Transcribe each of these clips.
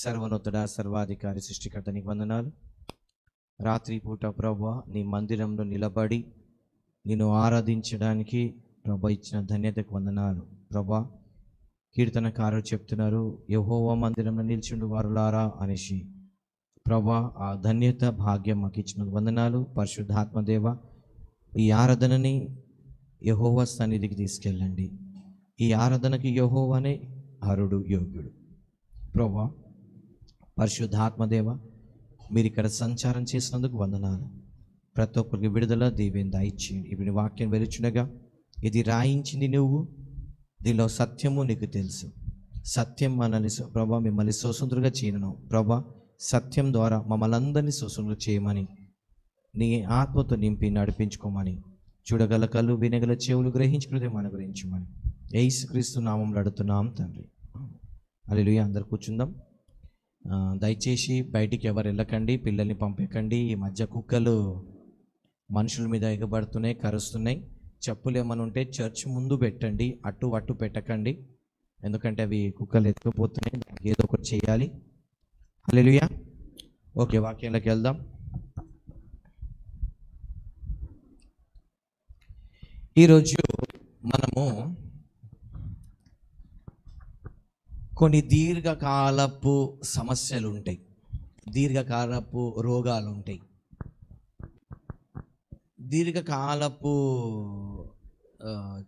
సర్వనోతుడా, సర్వాధికారి, సృష్టికర్త నీకు వందనాలు. రాత్రి పూట ప్రభువా నీ మందిరంలో నిలబడి నిన్ను ఆరాధించడానికి ప్రభా ఇచ్చిన ధన్యతకు వందనాలు. ప్రభా కీర్తనకారులు చెప్తున్నారు, యెహోవా మందిరంలో నిల్చుండు వారులారా అనేసి. ప్రభా ఆ ధన్యత భాగ్యం మాకు ఇచ్చిన వందనాలు. పరిశుద్ధాత్మదేవ ఈ ఆరాధనని యెహోవా సన్నిధికి తీసుకెళ్ళండి. ఈ ఆరాధనకి యెహోవానే అరుడు యోగ్యుడు. ప్రభా పరిశుద్ధాత్మదేవ మీరు ఇక్కడ సంచారం చేసినందుకు వందనాలు. ప్రతి ఒక్కరికి విడుదల దీవెన దయచేయండి. ఇప్పుడు వాక్యం వెలుచునగా ఇది రాయించింది నువ్వు, దీనిలో సత్యము నీకు తెలుసు. సత్యం మనల్ని ప్రభా మిమ్మల్ని స్వతంత్రులుగా చేయను ప్రభా. సత్యం ద్వారా మమ్మల్ని అందరినీ స్వతంత్రులు చేయమని, నీ ఆత్మతో నింపి నడిపించుకోమని, చూడగల కళ్ళు, వినగల చెవులు, గ్రహించి హృదయం అనుగ్రహించమని యేసుక్రీస్తు నామములో అడుగుతున్నాం తండ్రి. హల్లెలూయా. అందరు కూర్చుందాం. దయచేసి బయటికి ఎవరు వెళ్ళకండి, పిల్లల్ని పంపకండి. ఈ మధ్య కుక్కలు మనుషుల మీద ఎగబడుతున్నాయి, కరుస్తున్నాయి. చెప్పులు ఏమైనా ఉంటే చర్చ్ ముందు పెట్టండి, అటు పెట్టకండి. ఎందుకంటే అవి కుక్కలు ఎత్తుకుపోతున్నాయి, దానికి ఏదో ఒకటి చేయాలి. హల్లెలూయా. ఓకే, వాక్యంలోకి వెళ్దాం. ఈరోజు మనము కొన్ని దీర్ఘకాలపు సమస్యలు ఉంటాయి, దీర్ఘకాలపు రోగాలు ఉంటాయి, దీర్ఘకాలపు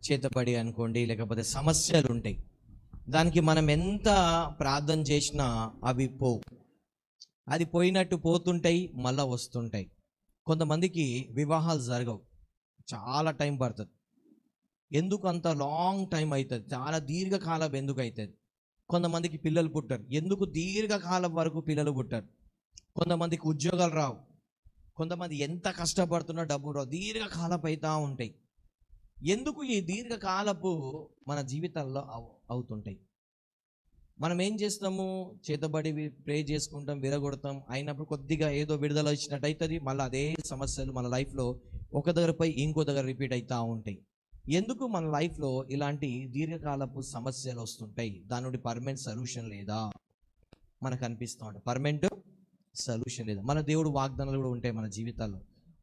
చేతబడి అనుకోండి, లేకపోతే సమస్యలు ఉంటాయి. దానికి మనం ఎంత ప్రార్థన చేసినా అవి పోవు. అది పోయినట్టు పోతుంటాయి, మళ్ళీ వస్తుంటాయి. కొంతమందికి వివాహాలు జరగవు, చాలా టైం పడుతుంది. ఎందుకు అంత లాంగ్ టైం అవుతుంది, చాలా దీర్ఘకాలం ఎందుకు అవుతుంది? కొంతమందికి పిల్లలు పుట్టారు, ఎందుకు దీర్ఘకాలం వరకు పిల్లలు పుట్టారు? కొంతమందికి ఉద్యోగాలు రావు, కొంతమంది ఎంత కష్టపడుతున్నా డబ్బు రావు, దీర్ఘకాలపు అవుతూ ఉంటాయి. ఎందుకు ఈ దీర్ఘకాలపు మన జీవితాల్లో అవుతుంటాయి? మనం ఏం చేస్తాము? చేతబడి ప్రే చేసుకుంటాం, విరగొడతాం, అయినప్పుడు కొద్దిగా ఏదో విడుదల ఇచ్చినట్టు అవుతుంది. మళ్ళీ అదే సమస్యలు మన లైఫ్లో ఒక దగ్గరపై ఇంకో దగ్గర రిపీట్ అవుతూ ఉంటాయి. ఎందుకు మన లైఫ్లో ఇలాంటి దీర్ఘకాలపు సమస్యలు వస్తుంటాయి? దాని నుండి పర్మనెంట్ సొల్యూషన్ లేదా మనకు అనిపిస్తూ ఉంటుంది. పర్మనెంట్ సొల్యూషన్ లేదా? మన దేవుడు వాగ్దానాలు కూడా ఉంటాయి మన జీవితాల్లో.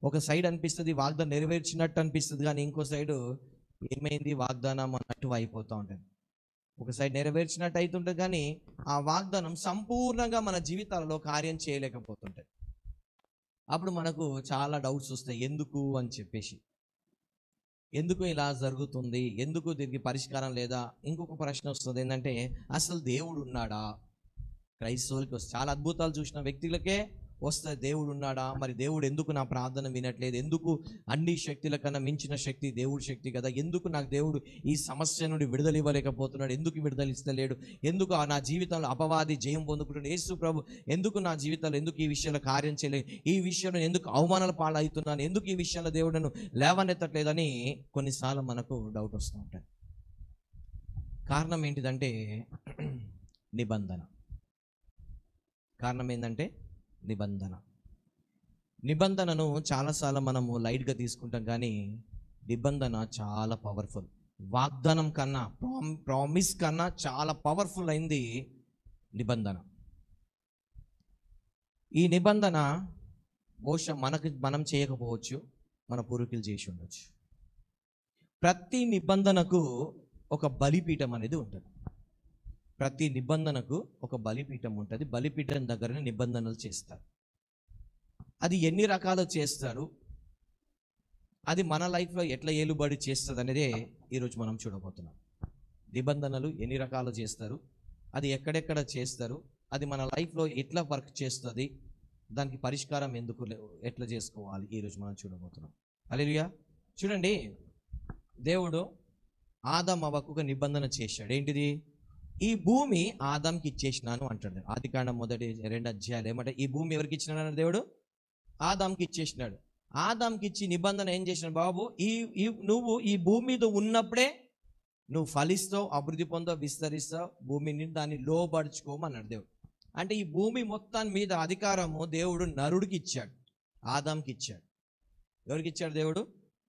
ఒక సైడ్ అనిపిస్తుంది వాగ్దానం నెరవేర్చినట్టు అనిపిస్తుంది, కానీ ఇంకో సైడు ఏమైంది వాగ్దానం అన్నట్టు అయిపోతూ ఉంటుంది. ఒక సైడ్ నెరవేర్చినట్టు అవుతుంటుంది, కానీ ఆ వాగ్దానం సంపూర్ణంగా మన జీవితాలలో కార్యం చేయలేకపోతుంటుంది. అప్పుడు మనకు చాలా డౌట్స్ వస్తాయి, ఎందుకు అని చెప్పేసి. ఎందుకు ఇలా జరుగుతుంది, ఎందుకు దీనికి పరిష్కారం లేదా? ఇంకొక ప్రశ్న వస్తుంది, ఏంటంటే అసలు దేవుడు ఉన్నాడా? క్రైస్తవులకి చాలా అద్భుతాలు చూసిన వ్యక్తులకే వస్తుంది, దేవుడు ఉన్నాడా? మరి దేవుడు ఎందుకు నా ప్రార్థన వినట్లేదు? ఎందుకు అన్ని శక్తుల కన్నా మించిన శక్తి దేవుడి శక్తి కదా, ఎందుకు నాకు దేవుడు ఈ సమస్య నుండి విడుదల ఇవ్వలేకపోతున్నాడు? ఎందుకు విడుదల ఇస్తలేడు? ఎందుకు నా జీవితంలో అపవాది జయం పొందుకుంటున్నాడు? యేసు ప్రభు ఎందుకు నా జీవితంలో ఎందుకు ఈ విషయంలో కార్యం చేయలేదు? ఈ విషయంలో ఎందుకు అవమానాల పాలవుతున్నాను? ఎందుకు ఈ విషయంలో దేవుడు నన్ను లేవనెత్తట్లేదని కొన్నిసార్లు మనకు డౌట్ వస్తూ ఉంటుంది. కారణం ఏంటిదంటే నిబంధన. కారణం ఏంటంటే నిబంధనను చాలాసార్లు మనము లైట్గా తీసుకుంటాం, కానీ నిబంధన చాలా పవర్ఫుల్. వాగ్దానం కన్నా, ప్రామిస్ కన్నా చాలా పవర్ఫుల్ అయింది నిబంధన. ఈ నిబంధన బహుశా మనం చేయకపోవచ్చు, మన పూర్వీకులు చేసి ఉండొచ్చు. ప్రతి నిబంధనకు ఒక బలిపీఠం అనేది ఉంటుంది. ప్రతి నిబంధనకు ఒక బలిపీఠం ఉంటుంది. బలిపీఠం దగ్గరనే నిబంధనలు చేస్తారు. అది ఎన్ని రకాలు చేస్తారు, అది మన లైఫ్లో ఎట్లా ఏలుబడి చేస్తుంది అనేదే ఈరోజు మనం చూడబోతున్నాం. నిబంధనలు ఎన్ని రకాలు చేస్తారు, అది ఎక్కడెక్కడ చేస్తారు, అది మన లైఫ్లో ఎట్లా వర్క్ చేస్తుంది, దానికి పరిష్కారం ఎట్లా చేసుకోవాలి, ఈరోజు మనం చూడబోతున్నాం. హల్లెలూయా. చూడండి, దేవుడు ఆదాము అవ్వకు ఒక నిబంధన చేశాడు. ఏంటిది? ఈ భూమి ఆదాంకి ఇచ్చేసినాను అంటాడు. ఆదికాండం 1-2 అధ్యాయాలు ఏమంటే, ఈ భూమి ఎవరికి ఇచ్చినాడు? దేవుడు ఆదాంకి ఇచ్చేసినాడు. ఆదాంకి ఇచ్చి నిబంధన ఏం చేసినాడు? బాబు, నువ్వు ఈ భూమి మీద ఉన్నప్పుడే నువ్వు ఫలిస్తావు, అభివృద్ధి పొందావు, విస్తరిస్తావు, భూమిని దాన్ని లోబడుచుకోమన్నాడు దేవుడు. అంటే ఈ భూమి మొత్తాన్ని మీద అధికారము దేవుడు నరుడికి ఇచ్చాడు, ఆదాంకి ఇచ్చాడు. ఎవరికి ఇచ్చాడు? దేవుడు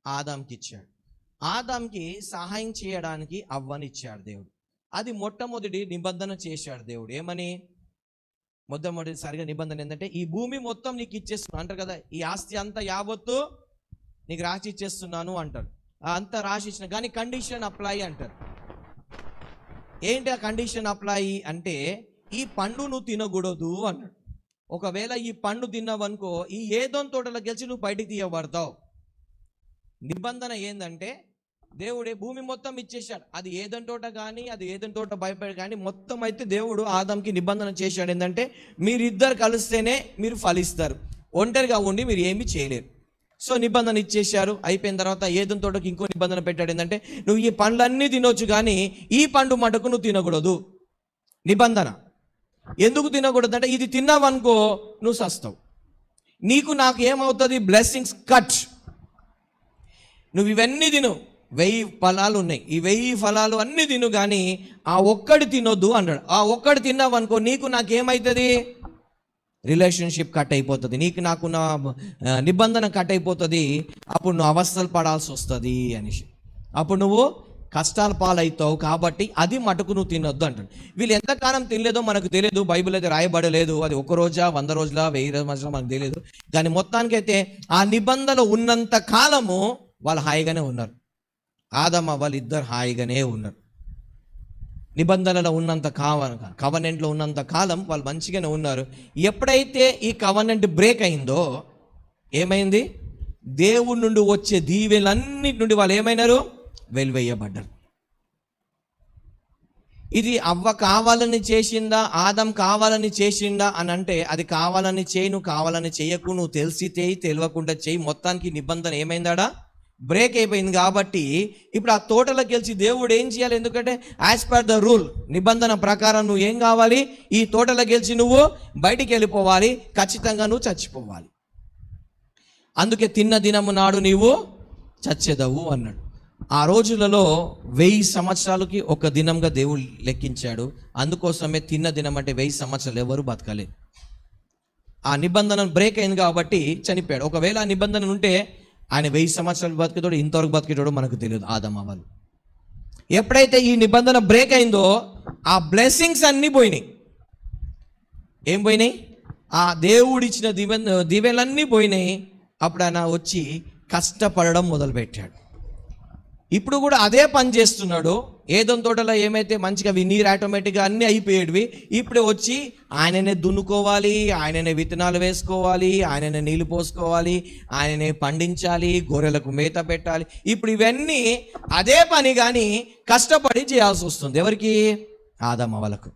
ఆదాంకి ఇచ్చాడు. ఆదాంకి సహాయం చేయడానికి అవ్వనిచ్చాడు దేవుడు. అది మొట్టమొదటి నిబంధన చేశాడు దేవుడు. ఏమని? మొట్టమొదటిసారిగా నిబంధన ఏంటంటే ఈ భూమి మొత్తం నీకు ఇచ్చేస్తున్నాను అంటారు కదా, ఈ ఆస్తి అంతా యావత్తు నీకు రాసి ఇచ్చేస్తున్నాను అంటారు. అంతా రాసి ఇచ్చిన కానీ కండిషన్ అప్లై అంటారు. ఏంటి ఆ కండిషన్ అప్లై అంటే ఈ పండు నువ్వు తినకూడదు అన్నాడు. ఒకవేళ ఈ పండు తిన్నావనుకో ఈ ఏదోన్ తోటలో గెలిచి నువ్వు బయటికి తీయబడతావు. నిబంధన ఏంటంటే దేవుడే భూమి మొత్తం ఇచ్చేశాడు. అది ఏదైనా తోట కానీ అది ఏదైనా తోట భయపడి కానీ మొత్తం అయితే దేవుడు ఆదాంకి నిబంధన చేశాడు. ఏంటంటే మీరిద్దరు కలిస్తేనే మీరు ఫలిస్తారు, ఒంటరిగా ఉండి మీరు ఏమీ చేయలేరు. సో నిబంధన ఇచ్చేశారు. అయిపోయిన తర్వాత ఏదైనా తోటకి ఇంకో నిబంధన పెట్టాడు. ఏంటంటే నువ్వు ఈ పండ్లన్నీ తినొచ్చు కానీ ఈ పండు మటుకు నువ్వు తినకూడదు. నిబంధన ఎందుకు తినకూడదు అంటే ఇది తిన్నావనుకో నువ్వు సస్తావు, నీకు నాకు ఏమవుతుంది, బ్లెస్సింగ్స్ కట్. నువ్వు ఇవన్నీ తిను, 1000 ఫలాలు ఉన్నాయి, ఈ 1000 ఫలాలు అన్నీ తిను కానీ ఆ ఒక్కటి తినొద్దు అన్నాడు. ఆ ఒక్కటి తిన్నావనుకో నీకు నాకేమవుతుంది, రిలేషన్షిప్ కట్ అయిపోతుంది, నీకు నాకు నా నిబంధన కట్ అయిపోతుంది. అప్పుడు నువ్వు అవస్థలు పడాల్సి వస్తుంది అనేసి, అప్పుడు నువ్వు కష్టాల పాలవుతావు. కాబట్టి అది మటుకు నువ్వు తినొద్దు అంటాడు. వీళ్ళు ఎంతకాలం తినలేదో మనకు తెలియదు, బైబిల్ అయితే రాయబడలేదు. అది 1 రోజా 100 రోజులా 1000 రోజులా మనకు తెలియదు. కానీ మొత్తానికైతే ఆ నిబంధన ఉన్నంత కాలము వాళ్ళు హాయిగానే ఉన్నారు. ఆదాము వాళ్ళు ఇద్దరు హాయిగానే ఉన్నారు. నిబంధనలో ఉన్నంత కవనెంట్లో ఉన్నంత కాలం వాళ్ళు మంచిగానే ఉన్నారు. ఎప్పుడైతే ఈ కవనెంట్ బ్రేక్ అయిందో ఏమైంది, దేవుడి నుండి వచ్చే దీవెలన్నిటి నుండి వాళ్ళు ఏమైనారు, వెలివేయబడ్డారు. ఇది అవ్వ కావాలని చేసిందా, ఆదం కావాలని చేసిందా అని అంటే అది కావాలని చేయి, నువ్వు కావాలని చేయకు, నువ్వు తెలిసి చేయి తెలియకుండా చేయి, మొత్తానికి నిబంధన ఏమైందాడా, బ్రేక్ అయిపోయింది. కాబట్టి ఇప్పుడు ఆ తోటలోకి గెలిచి దేవుడు ఏం చేయాలి, ఎందుకంటే యాజ్ పర్ ద రూల్ నిబంధన ప్రకారం నువ్వు ఏం కావాలి, ఈ తోటలో గెలిచి నువ్వు బయటికి వెళ్ళిపోవాలి, ఖచ్చితంగా నువ్వు చచ్చిపోవాలి. అందుకే తిన్న దినము నాడు నీవు చచ్చేదవు అన్నాడు. ఆ రోజులలో 1000 సంవత్సరాలకి ఒక దినంగా దేవుడు లెక్కించాడు. అందుకోసమే తిన్న దినం అంటే 1000 సంవత్సరాలు ఎవరు బతకలేదు. ఆ నిబంధన బ్రేక్ అయింది కాబట్టి చనిపోయాడు. ఒకవేళ ఆ నిబంధన ఉంటే ఆయన 1000 సంవత్సరాలు బతికేటోడు, ఇంతవరకు బతికేటోడు మనకు తెలియదు. ఆదాము వాళ్ళు ఎప్పుడైతే ఈ నిబంధన బ్రేక్ అయిందో ఆ బ్లెస్సింగ్స్ అన్నీ పోయినాయి. ఏం పోయినాయి, ఆ దేవుడిచ్చిన దీవెనలన్నీ పోయినాయి. అప్పుడు ఆయన వచ్చి కష్టపడడం మొదలుపెట్టాడు. ఇప్పుడు కూడా అదే పని చేస్తున్నాడు. ఏదైనా తోటలో ఏమైతే మంచిగా నీరు ఆటోమేటిక్గా అన్నీ అయిపోయేటివి, ఇప్పుడు వచ్చి ఆయననే దున్నుకోవాలి, ఆయననే విత్తనాలు వేసుకోవాలి, ఆయననే నీళ్లు పోసుకోవాలి, ఆయననే పండించాలి, గొర్రెలకు మేత పెట్టాలి. ఇప్పుడు ఇవన్నీ అదే పని కానీ కష్టపడి చేయాల్సి వస్తుంది. ఎవరికి, ఆదాము వాళ్ళకు.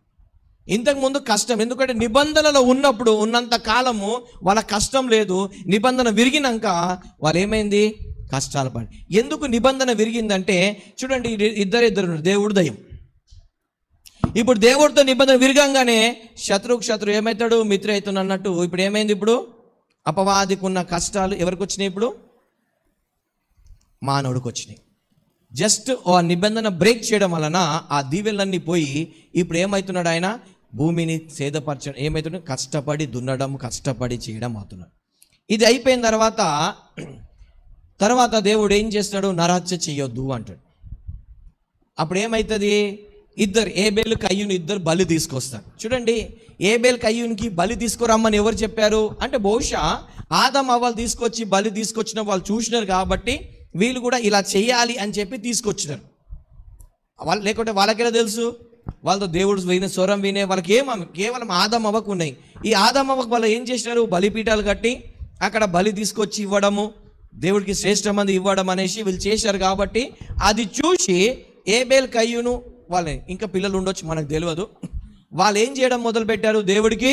ఇంతకుముందు కష్టం, ఎందుకంటే నిబంధనలో ఉన్నప్పుడు ఉన్నంత కాలము వాళ్ళ కష్టం లేదు. నిబంధన విరిగినాక వాళ్ళు ఏమైంది, కష్టాలు పడి. ఎందుకు నిబంధన విరిగిందంటే చూడండి, ఇద్దరు దేవుడు దయ్యం. ఇప్పుడు దేవుడితో నిబంధన విరగంగానే శత్రువు ఏమవుతాడు, మిత్ర అవుతాడు అన్నట్టు. ఇప్పుడు ఏమైంది, ఇప్పుడు అపవాదికి ఉన్న కష్టాలు ఎవరికి వచ్చినాయి, ఇప్పుడు మానవుడికి వచ్చినాయి. జస్ట్ ఆ నిబంధన బ్రేక్ చేయడం వలన ఆ దీవెలన్నీ పోయి ఇప్పుడు ఏమవుతున్నాడు, ఆయన భూమిని సేదపరచడం, ఏమవుతున్నాడు, కష్టపడి దున్నడం, కష్టపడి చేయడం అవుతున్నాడు. ఇది అయిపోయిన తర్వాత దేవుడు ఏం చేస్తాడు, నరహత్య చేయొద్దు అంటాడు. అప్పుడు ఏమవుతుంది, ఏబేలు కయ్యూని ఇద్దరు బలి తీసుకొస్తారు. చూడండి, ఏబేలు కయ్యూనికి బలి తీసుకురమ్మని ఎవరు చెప్పారు అంటే బహుశా ఆదాము అవ్వలు తీసుకొచ్చి బలి తీసుకొచ్చిన వాళ్ళు చూసినారు కాబట్టి వీళ్ళు కూడా ఇలా చేయాలి అని చెప్పి తీసుకొచ్చినారు. వాళ్ళు లేకుంటే వాళ్ళకెలా తెలుసు, వాళ్ళతో దేవుడు వినే స్వరం వినే వాళ్ళకి కేవలం ఆదాము అవ్వకు ఉన్నాయి. ఈ ఆదాము అవ్వకు వాళ్ళు ఏం చేసినారు, బలిపీఠాలు కట్టి అక్కడ బలి తీసుకొచ్చి ఇవ్వడము, దేవుడికి శ్రేష్టమంది ఇవ్వడం అనేసి వీళ్ళు చేశారు. కాబట్టి అది చూసి ఏబేల్ కయ్యూను వాళ్ళే, ఇంకా పిల్లలు ఉండొచ్చు మనకు తెలియదు, వాళ్ళు ఏం చేయడం మొదలుపెట్టారు, దేవుడికి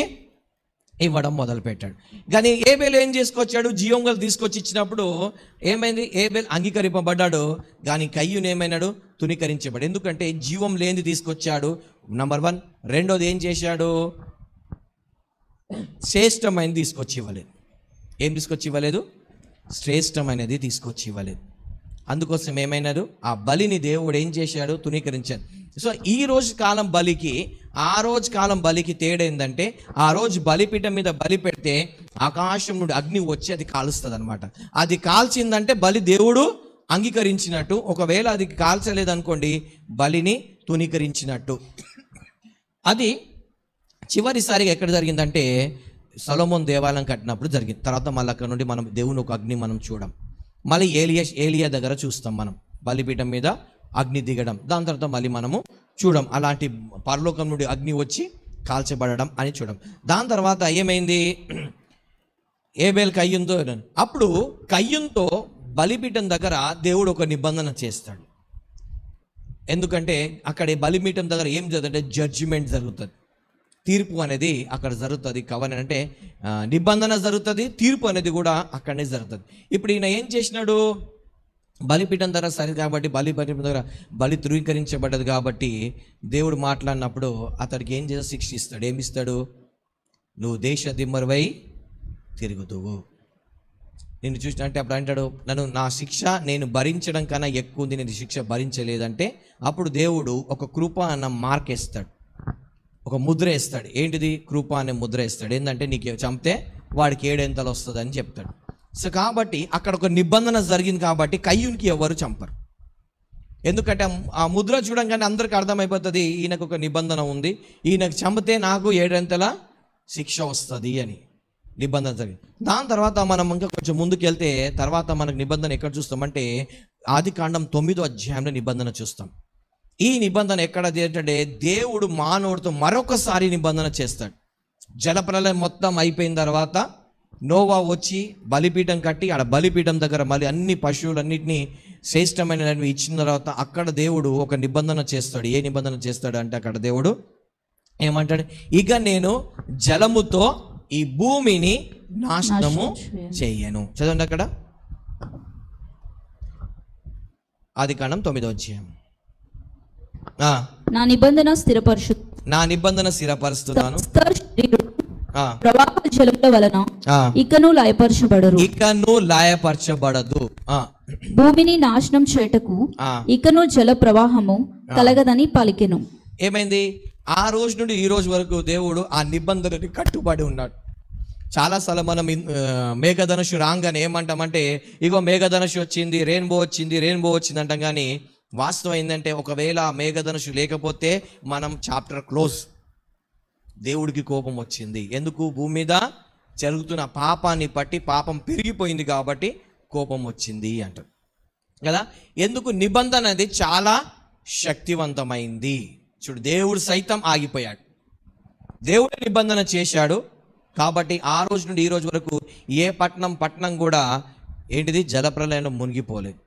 ఇవ్వడం మొదలుపెట్టాడు. కానీ ఏబేల్ ఏం చేసుకొచ్చాడు, జీవంగా తీసుకొచ్చి ఇచ్చినప్పుడు ఏమైంది, ఏబేల్ అంగీకరింపబడ్డాడు. కానీ కయ్యూను ఏమైనాడు, తునీకరించబడు. ఎందుకంటే జీవం లేనిది తీసుకొచ్చాడు, నంబర్ 1. రెండోది ఏం చేశాడు, శ్రేష్టమైనది తీసుకొచ్చి ఇవ్వలేదు. ఏం తీసుకొచ్చి ఇవ్వలేదు, శ్రేష్టమైనది తీసుకొచ్చి ఇవ్వలేదు. అందుకోసం ఏమైనారు, ఆ బలిని దేవుడు ఏం చేశాడు, తునీకరించాడు. సో ఈ రోజు కాలం బలికి ఆ రోజు కాలం బలికి తేడా ఏంటంటే, ఆ రోజు బలిపీఠం మీద బలి పెడితే ఆకాశం నుండి అగ్ని వచ్చి అది కాలుస్తుంది అనమాట. అది కాల్చిందంటే బలి దేవుడు అంగీకరించినట్టు. ఒకవేళ అది కాల్చలేదనుకోండి, బలిని తునీకరించినట్టు. అది చివరిసారిగా ఎక్కడ జరిగిందంటే సొలొమోను దేవాలయం కట్టినప్పుడు జరిగింది. తర్వాత మళ్ళీ అక్కడ నుండి మనం దేవుని ఒక అగ్ని మనం చూడం. మళ్ళీ ఏలియా దగ్గర చూస్తాం మనం, బలిపీఠం మీద అగ్ని దిగడం. దాని తర్వాత మళ్ళీ మనము చూడం అలాంటి పరలోకం నుండి అగ్ని వచ్చి కాల్చబడడం అని చూడం. దాని తర్వాత ఏమైంది, ఏబేల్ కయ్యూనుతో, అప్పుడు కయ్యూనుతో బలిపీఠం దగ్గర దేవుడు ఒక నిబంధన చేస్తాడు. ఎందుకంటే అక్కడ బలిపీఠం దగ్గర ఏం జరుగుతుందంటే జడ్జిమెంట్ జరుగుతుంది, తీర్పు అనేది అక్కడ జరుగుతుంది. కవెనెంట్ అంటే నిబంధన జరుగుతుంది, తీర్పు అనేది కూడా అక్కడనే జరుగుతుంది. ఇప్పుడు ఈయన ఏం చేసినాడు, బలిపీఠం దగ్గర సరి కాబట్టి బలిపీఠం దగ్గర బలి ధృవీకరించబడ్డది కాబట్టి దేవుడు మాట్లాడినప్పుడు అతడికి ఏం చేసి శిక్ష ఇస్తాడు, ఏమిస్తాడు, నువ్వు దేశ దిమ్మరువై తిరుగుదువు. నేను చూసినట్టే అప్పుడు అంటాడు, నా శిక్ష నేను భరించడం కన్నా ఎక్కువ ఉంది, నేను శిక్ష భరించలేదంటే అప్పుడు దేవుడు ఒక కృప అన్న మార్క్ వేస్తాడు, ఒక ముద్ర వేస్తాడు. ఏంటిది, కృప అనే ముద్ర వేస్తాడు. ఏంటంటే నీకు చంపితే వాడికి 7 ఎంతలు వస్తుంది అని చెప్తాడు. సో కాబట్టి అక్కడ ఒక నిబంధన జరిగింది కాబట్టి కయ్యూనికి ఎవరు చంపరు. ఎందుకంటే ఆ ముద్ర చూడంగానే అందరికి అర్థమైపోతుంది ఈయనకు ఒక నిబంధన ఉంది, ఈయనకు చంపితే నాకు 7 ఎంతల శిక్ష వస్తుంది అని నిబంధన జరిగింది. దాని తర్వాత మనం ఇంకా కొంచెం ముందుకు వెళ్తే తర్వాత మనకు నిబంధన ఎక్కడ చూస్తామంటే ఆదికాండం 9వ అధ్యాయంలో నిబంధన చూస్తాం. ఈ నిబంధన ఎక్కడ ఏంటంటే దేవుడు మానవుడితో మరొకసారి నిబంధన చేస్తాడు. జలప్రలయం మొత్తం అయిపోయిన తర్వాత నోవా వచ్చి బలిపీఠం కట్టి ఆడ బలిపీఠం దగ్గర మళ్ళీ అన్ని పశువులన్నింటినీ శ్రేష్టమైనవి ఇచ్చిన తర్వాత అక్కడ దేవుడు ఒక నిబంధన చేస్తాడు. ఏ నిబంధన చేస్తాడు అంటే అక్కడ దేవుడు ఏమంటాడు, ఇక నేను జలముతో ఈ భూమిని నాశనము చెయ్యను. చదవండి అక్కడ ఆదికాండం 9వ అధ్యాయం. నా నిబంధన స్థిరపరుస్తున్నాను, ప్రవాహ జలముల వలన ఇకను లయపరచబడదు, భూమిని నాశనం చేయుటకు ఇకను జల ప్రవాహము కలగదని పలికెను. ఏమైంది, ఆ రోజు నుండి ఈ రోజు వరకు దేవుడు ఆ నిబంధనని కట్టుబడి ఉన్నాడు. చాలాసార్లు మనం మేఘధనుషు రాగానే ఏమంటామంటే ఇగో మేఘధనుషు వచ్చింది, రెయిన్బో వచ్చింది అంటాం. కానీ వాస్తవం ఏంటంటే ఒకవేళ మేఘధనుషు లేకపోతే మనం చాప్టర్ క్లోజ్. దేవుడికి కోపం వచ్చింది, ఎందుకు, భూమి మీద జరుగుతున్న పాపాన్ని బట్టి, పాపం పెరిగిపోయింది కాబట్టి కోపం వచ్చింది అంటారు కదా. ఎందుకు, నిబంధన అనేది చాలా శక్తివంతమైంది. చూడు, దేవుడు సైతం ఆగిపోయాడు, దేవుడు నిబంధన చేశాడు కాబట్టి ఆ రోజు నుండి ఈ రోజు వరకు ఏ పట్టణం కూడా ఏంటిది జలప్రలయంలో మునిగిపోలేదు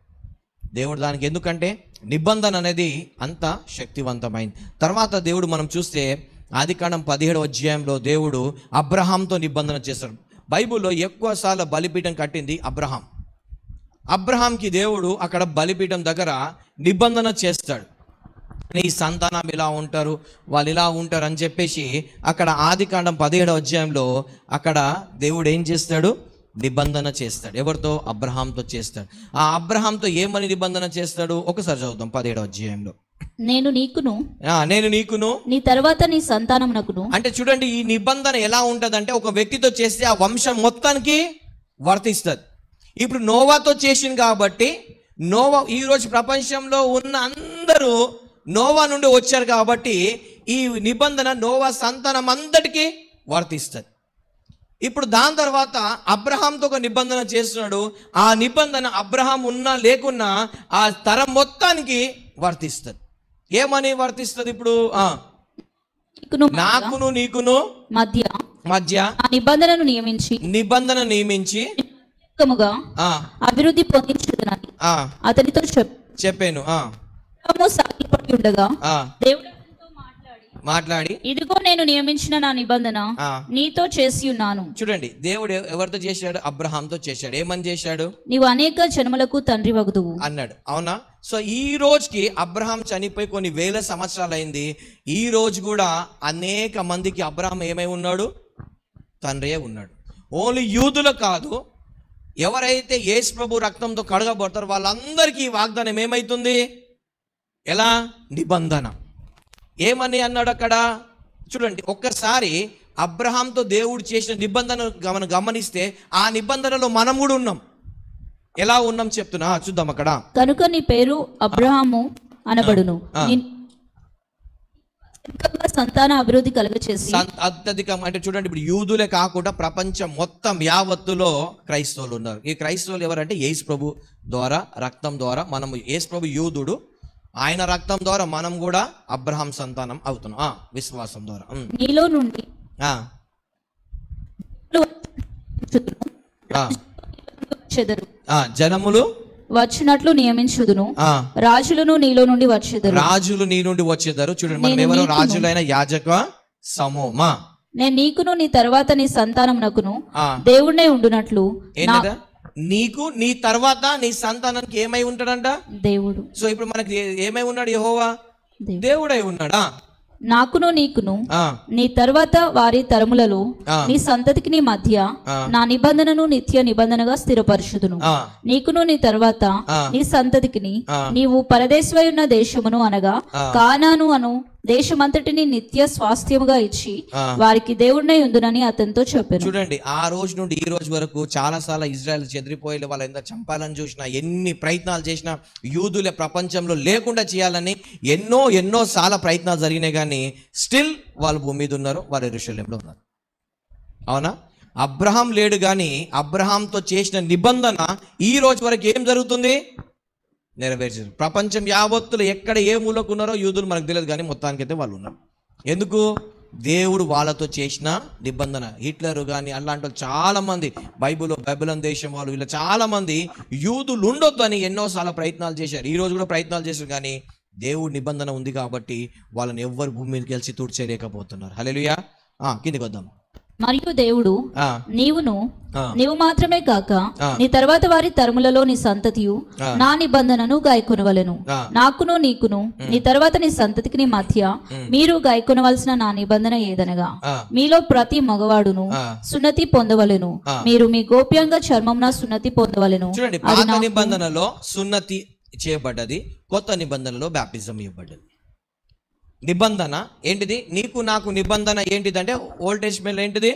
దేవుడు దానికి. ఎందుకంటే నిబంధన అనేది అంత శక్తివంతమైంది. తర్వాత దేవుడు మనం చూస్తే ఆదికాండం 17వ అధ్యాయంలో దేవుడు అబ్రహాంతో నిబంధన చేశాడు. బైబిల్లో ఎక్కువసార్లు బలిపీఠం కట్టింది అబ్రహాంకి దేవుడు అక్కడ బలిపీఠం దగ్గర నిబంధన చేస్తాడు. నీ సంతానం ఇలా ఉంటారు, వాళ్ళు ఇలా ఉంటారు అని చెప్పేసి అక్కడ ఆదికాండం 17వ అధ్యాయంలో అక్కడ దేవుడు ఏం చేస్తాడు, నిబంధన చేస్తాడు. ఎవరితో, అబ్రహాంతో చేస్తాడు. ఆ అబ్రహాంతో ఏమని నిబంధన చేస్తాడు ఒకసారి చదువుతాం 17వ అధ్యాయంలో. నేను నీకును నీ తర్వాత నీ సంతానమునకును. అంటే చూడండి, ఈ నిబంధన ఎలా ఉంటదంటే ఒక వ్యక్తితో చేస్తే ఆ వంశం మొత్తానికి వర్తిస్తుంది. ఇప్పుడు నోవాతో చేసింది కాబట్టి నోవా, ఈరోజు ప్రపంచంలో ఉన్న అందరూ నోవా నుండి వచ్చారు కాబట్టి ఈ నిబంధన నోవా సంతానం అందరికీ వర్తిస్తుంది. ఇప్పుడు దాని తర్వాత అబ్రహాంతో ఒక నిబంధన చేస్తున్నాడు. ఆ నిబంధన అబ్రహాం ఉన్నా లేకున్నా ఆ తరం మొత్తానికి వర్తిస్తుంది. ఏమని వర్తిస్తుంది, ఇప్పుడు నాకును నీకును మధ్య నిబంధన నియమించి అభివృద్ధి పొందించుదని అతనితో చెప్పాను. మాట్లాడి ఇదిగో నేను నియమించిన నా నిబంధన నీతో చేసి ఉన్నాను. చూడండి, దేవుడు ఎవరితో చేశాడు, అబ్రహాంతో చేశాడు. ఏమని చేశాడు, నీవు అనేక జన్మలకు తండ్రి వగుదువు అన్నాడు. అవునా? సో ఈ రోజుకి అబ్రహాం చనిపోయి కొన్ని వేల సంవత్సరాలు అయింది. ఈ రోజు కూడా అనేక మందికి అబ్రహాం ఏమై ఉన్నాడు, తండ్రియే ఉన్నాడు. ఓన్లీ యూదులు కాదు, ఎవరైతే యేసు ప్రభు రక్తంతో కడగబడతారో వాళ్ళందరికీ వాగ్దానం ఏమైతుంది, ఎలా, నిబంధన. ఏమని అన్నాడు అక్కడ చూడండి, ఒక్కసారి అబ్రహాంతో దేవుడు చేసిన నిబంధన గమనిస్తే ఆ నిబంధనలో మనం కూడా ఉన్నాం. ఎలా ఉన్నాం చెప్తున్నా, చూద్దాం అక్కడ. కనుక నీ పేరు అబ్రహాము అనబడును, సంతాన అభివృద్ధి కలుగచేసి. అత్యధికం అంటే చూడండి, ఇప్పుడు యూదులే కాకుండా ప్రపంచం మొత్తం యావత్తులో క్రైస్తవులు ఉన్నారు. ఈ క్రైస్తవులు ఎవరంటే యేసు ప్రభు ద్వారా, రక్తం ద్వారా మనము, యేసు ప్రభు యూదుడు, ఆయన రక్తం ద్వారా మనం కూడా అబ్రహాం సంతానం అవుతున్నాం విశ్వాసం ద్వారా. నీలో నుండి జనములు వచ్చినట్లు నియమించుదును, రాజులను నీలో నుండి వచ్చేదారు. రాజులు నీ నుండి వచ్చేదారు. చూడండి, మనం ఎవరు? రాజులైన యాజక సమూహమా. నేను నీకును నీ తర్వాత నీ సంతానమునకును దేవుడే ఉండునట్లు. నీకు నీ తర్వాత నీ సంతానానికి ఏమై ఉంటాడంట? దేవుడు. సో ఇప్పుడు మనకి ఏమై ఉన్నాడు? యెహోవా దేవుడై ఉన్నాడా? నాకును నీకును నీ తర్వాత వారి తరములలో నీ సంతతికి నీ మధ్య నా నిబంధనను నిత్య నిబంధనగా స్థిరపరచుదును. నీకును నీ తర్వాత నీ సంతతికి నీవు పరదేశమై ఉన్న దేశమును అనగా కానాను అను దేశమంతటిని నిత్య స్వాస్థ్యముగా ఇచ్చి వారికి దేవుడినై ఉండునని అతనితో చెప్పాను. చూడండి, ఆ రోజు నుండి ఈ రోజు వరకు చాలా సార్లు ఇజ్రాయెల్ చెదిరిపోయి వాళ్ళు ఎంత చంపాలని చూసినా, ఎన్ని ప్రయత్నాలు చేసినా, యూదుల ప్రపంచంలో లేకుండా చేయాలని ఎన్నో చాలా ప్రయత్నాలు జరిగినాయి, కానీ స్టిల్ వాళ్ళు భూమి మీద ఉన్నారు, వాళ్ళు యెరూషలేములో ఉన్నారు. అవునా? అబ్రహాం లేడు, కానీ అబ్రహాంతో చేసిన నిబంధన ఈ రోజు వరకు ఏం జరుగుతుంది? నెరవేర్చారు. ప్రపంచం యావత్తులు ఎక్కడ ఏ మూలకు ఉన్నారో యూదులు మనకు తెలియదు, కానీ మొత్తానికైతే వాళ్ళు ఉన్నారు. ఎందుకు? దేవుడు వాళ్ళతో చేసిన నిబంధన. హిట్లర్ కానీ అలాంటి వాళ్ళు చాలామంది, బైబిలోన్ దేశం వాళ్ళు, వీళ్ళు చాలామంది యూదులు ఉండొద్దని ఎన్నోసార్లు ప్రయత్నాలు చేశారు. ఈ రోజు కూడా ప్రయత్నాలు చేశారు, కానీ దేవుడి నిబంధన ఉంది కాబట్టి వాళ్ళని ఎవ్వరు భూమి మీదకి వెళ్ళి తూడ్చేయలేకపోతున్నారు. హల్లెలూయా. కిందికి వద్దాం. మరియు దేవుడు నీవు మాత్రమే కాక నీ తర్వాత వారి తరములలో నీ సంతతియు నా నిబంధనను గాయకొనవలెను. నాకును నీకును నీ తర్వాత నీ సంతతికి నీ మధ్య మీరు గాయకొనవలసిన నా నిబంధన ఏదనగా, మీలో ప్రతి మగవాడును సున్నతి పొందవలెను. మీరు మీ గోప్యంగా చర్మంన సున్నతి పొందవలెను. చూడండి, పాత నిబంధనలో సున్నతి చేయబడ్డది, కొత్త నిబంధనలో బాప్టిజం ఇవ్వబడ్డది. నిబంధన ఏంటిది? నీకు నాకు నిబంధన ఏంటిదంటే ఓల్డ్ టెస్టమెంట్ ఏంటిది?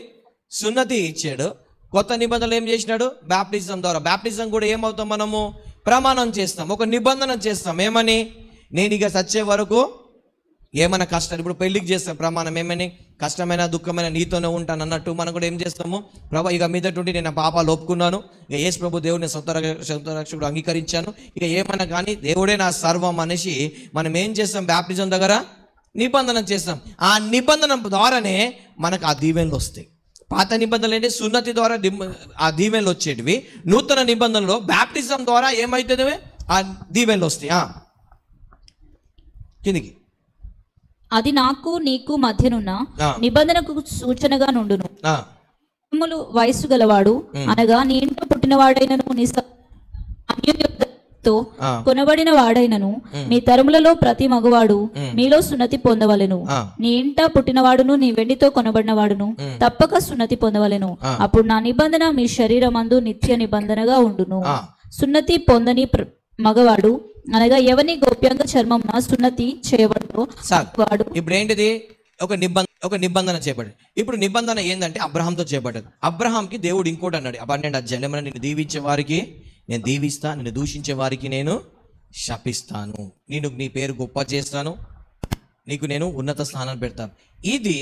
సున్నతి ఇచ్చాడు. కొత్త నిబంధనలు ఏం చేసినాడు? బాప్టిజం ద్వారా. బాప్టిజం కూడా ఏమవుతాం? మనము ప్రమాణం చేస్తాం, ఒక నిబంధన చేస్తాం. ఏమని? నేను ఇక చచ్చే వరకు ఏమైనా కష్టాలు, ఇప్పుడు పెళ్లికి చేస్తాం ప్రమాణం, ఏమని? కష్టమైన దుఃఖమైన నీతోనే ఉంటాను అన్నట్టు మనం కూడా ఏం చేస్తాము? ప్రభు ఇక మీదటుండి నేను పాపాలు ఒప్పుకున్నాను, ఇక యేసు ప్రభు దేవుడిని సొంత రక్షకుడు అంగీకరించాను, ఇక ఏమైనా కానీ దేవుడే నా సర్వం అనేసి మనం ఏం చేస్తాం? బాప్టిజం దగ్గర నిబంధన చేస్తాం. ఆ నిబంధన ద్వారానే మనకు ఆ దీవెనలు వస్తాయి. పాత నిబంధనలు ఏంటి? సున్నతి ద్వారా ఆ దీవెనలు వచ్చేటివి. నూతన నిబంధనలో బాప్టిజం ద్వారా ఏమవుతుంది? ఆ దీవెనలు వస్తాయి. కిందికి. అది నాకు నీకు మధ్యనున్న నిబంధనకు సూచనగా నుండును. వయసు గలవాడు అనగా నీ ఇంట్లో పుట్టినవాడైనను నీ కొనబడిన వాడైనను మీ తరములలో ప్రతి మగవాడు మీలో సున్నతి పొందవలెను. నీ ఇంట పుట్టినవాడును నీ వెండితో కొనబడిన వాడును తప్పక సున్నతి పొందవలెను. అప్పుడు నా నిబంధన మీ శరీరమందు నిత్య నిబంధనగా ఉండును. సున్నతి పొందని మగవాడు అనగా ఎవరిని గోప్యంగా చర్మం సున్నతి చేయబడు వాడు. ఇప్పుడు ఏంటిది? ఒక నిబంధన చేపట్టాడు. ఇప్పుడు నిబంధన ఏంటంటే అబ్రహాంతో చేపట్టాడు. అబ్రహాంకి దేవుడు ఇంకోటి అన్నాడు, 12 అధ్యాయంలో నిన్ను దీవించే వారికి నేను దీవిస్తా, నిన్ను దూషించే వారికి నేను శపిస్తాను, నీ పేరు గొప్ప చేస్తాను, నీకు నేను ఉన్నత స్థానాన్ని పెడతాను. ఇది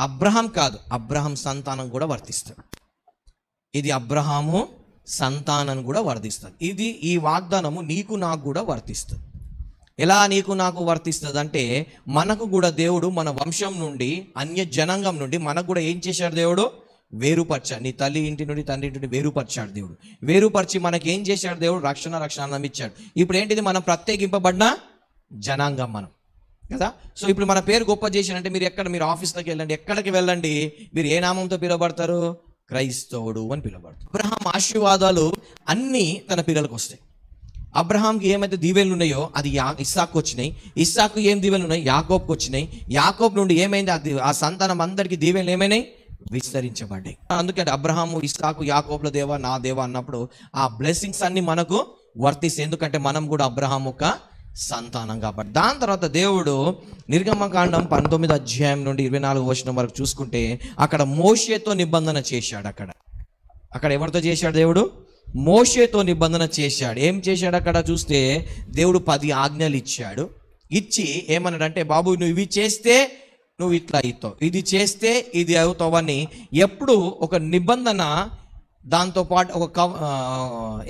అబ్రహాం కాదు, అబ్రహాం సంతానం కూడా వర్తిస్తాడు. ఇది అబ్రహాము సంతానం కూడా వర్తిస్తుంది. ఇది ఈ వాగ్దానము నీకు నాకు కూడా వర్తిస్తుంది. ఎలా నీకు నాకు వర్తిస్తుంది అంటే, మనకు కూడా దేవుడు మన వంశం నుండి, అన్య జనాంగం నుండి మనకు కూడా ఏం చేశాడు? దేవుడు వేరుపరిచాడు. నీ తల్లి ఇంటి నుండి తండ్రి ఇంటి నుండి వేరుపరిచాడు దేవుడు. వేరుపరిచి మనకి ఏం చేశాడు? దేవుడు రక్షణ ఇచ్చాడు. ఇప్పుడు ఏంటిది? మనం ప్రత్యేకింపబడిన జనాంగం మనం కదా. సో ఇప్పుడు మన పేరు గొప్ప చేశాడంటే, మీరు ఆఫీస్లోకి వెళ్ళండి, ఎక్కడికి వెళ్ళండి, మీరు ఏ నామంతో పిలువబడతారు? క్రైస్తవుడు అని పిలువబడతారు. అబ్రహాం ఆశీర్వాదాలు అన్నీ తన పిల్లలకు వస్తాయి. అబ్రహాంకి ఏమైతే దీవెనలు ఉన్నాయో అది ఇస్సాకు వచ్చినాయి. ఇస్సాకు ఏం దీవెనలు ఉన్నాయి? యాకోబుకి వచ్చినాయి. యాకోబు నుండి ఏమైంది? ఆ సంతానం అందరికీ దీవెనలు ఏమైనాయి? విస్తరించబడ్డాయి. అందుకే అబ్రహాము, ఇస్సాకు, యాకోబుల దేవా నా దేవా అన్నప్పుడు ఆ బ్లెస్సింగ్స్ అన్ని మనకు వర్తిస్తాయి. ఎందుకంటే మనం కూడా అబ్రహాము ఒక సంతానం కాబట్టి. దాని తర్వాత దేవుడు నిర్గమకాండం 19 అధ్యాయం నుండి 24 వచనం వరకు చూసుకుంటే అక్కడ మోషేతో నిబంధన చేశాడు. అక్కడ ఎవరితో చేశాడు? దేవుడు మోషేతో నిబంధన చేశాడు. ఏం చేశాడు? అక్కడ చూస్తే దేవుడు 10 ఆజ్ఞలు ఇచ్చాడు. ఇచ్చి ఏమన్నాడంటే, బాబు నువ్వు ఇవి చేస్తే నువ్వు ఇట్లా అవుతావు, ఇది చేస్తే ఇది అవుతావని ఎప్పుడు ఒక నిబంధన, దాంతోపాటు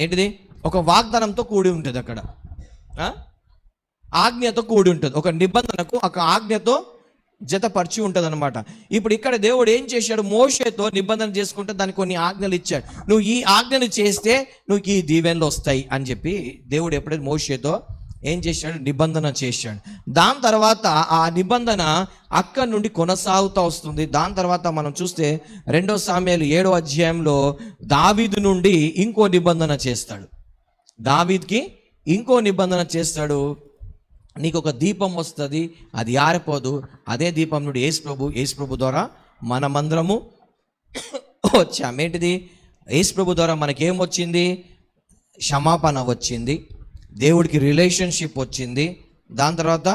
ఏంటిది, ఒక వాగ్దానంతో కూడి ఉంటుంది. అక్కడ ఆజ్ఞతో కూడి ఉంటుంది. ఒక నిబంధనకు ఒక ఆజ్ఞతో జతపరిచి ఉంటుంది అనమాట. ఇప్పుడు ఇక్కడ దేవుడు ఏం చేశాడు, మోషేతో నిబంధన చేసుకుంటే దానికి కొన్ని ఆజ్ఞలు ఇచ్చాడు. నువ్వు ఈ ఆజ్ఞలు చేస్తే నువ్వు ఈ దీవెనలు వస్తాయి అని చెప్పి దేవుడు ఎప్పుడైతే మోషేతో ఏం చేశాడు, నిబంధన చేశాడు. దాని తర్వాత ఆ నిబంధన అక్కడి నుండి కొనసాగుతూ వస్తుంది. దాని తర్వాత మనం చూస్తే 2 సామ్యుయేలు 7వ అధ్యాయంలో దావీదు నుండి ఇంకో నిబంధన చేస్తాడు. దావీదుకి ఇంకో నిబంధన చేస్తాడు. నీకు ఒక దీపం వస్తుంది, అది ఆరిపోదు. అదే దీపం నుండి యేసు ప్రభు ద్వారా మనమందరము వచ్చాం. ఏంటిది, యేసు ప్రభు ద్వారా మనకేం వచ్చింది, క్షమాపణ వచ్చింది, దేవుడికి రిలేషన్షిప్ వచ్చింది. దాని తర్వాత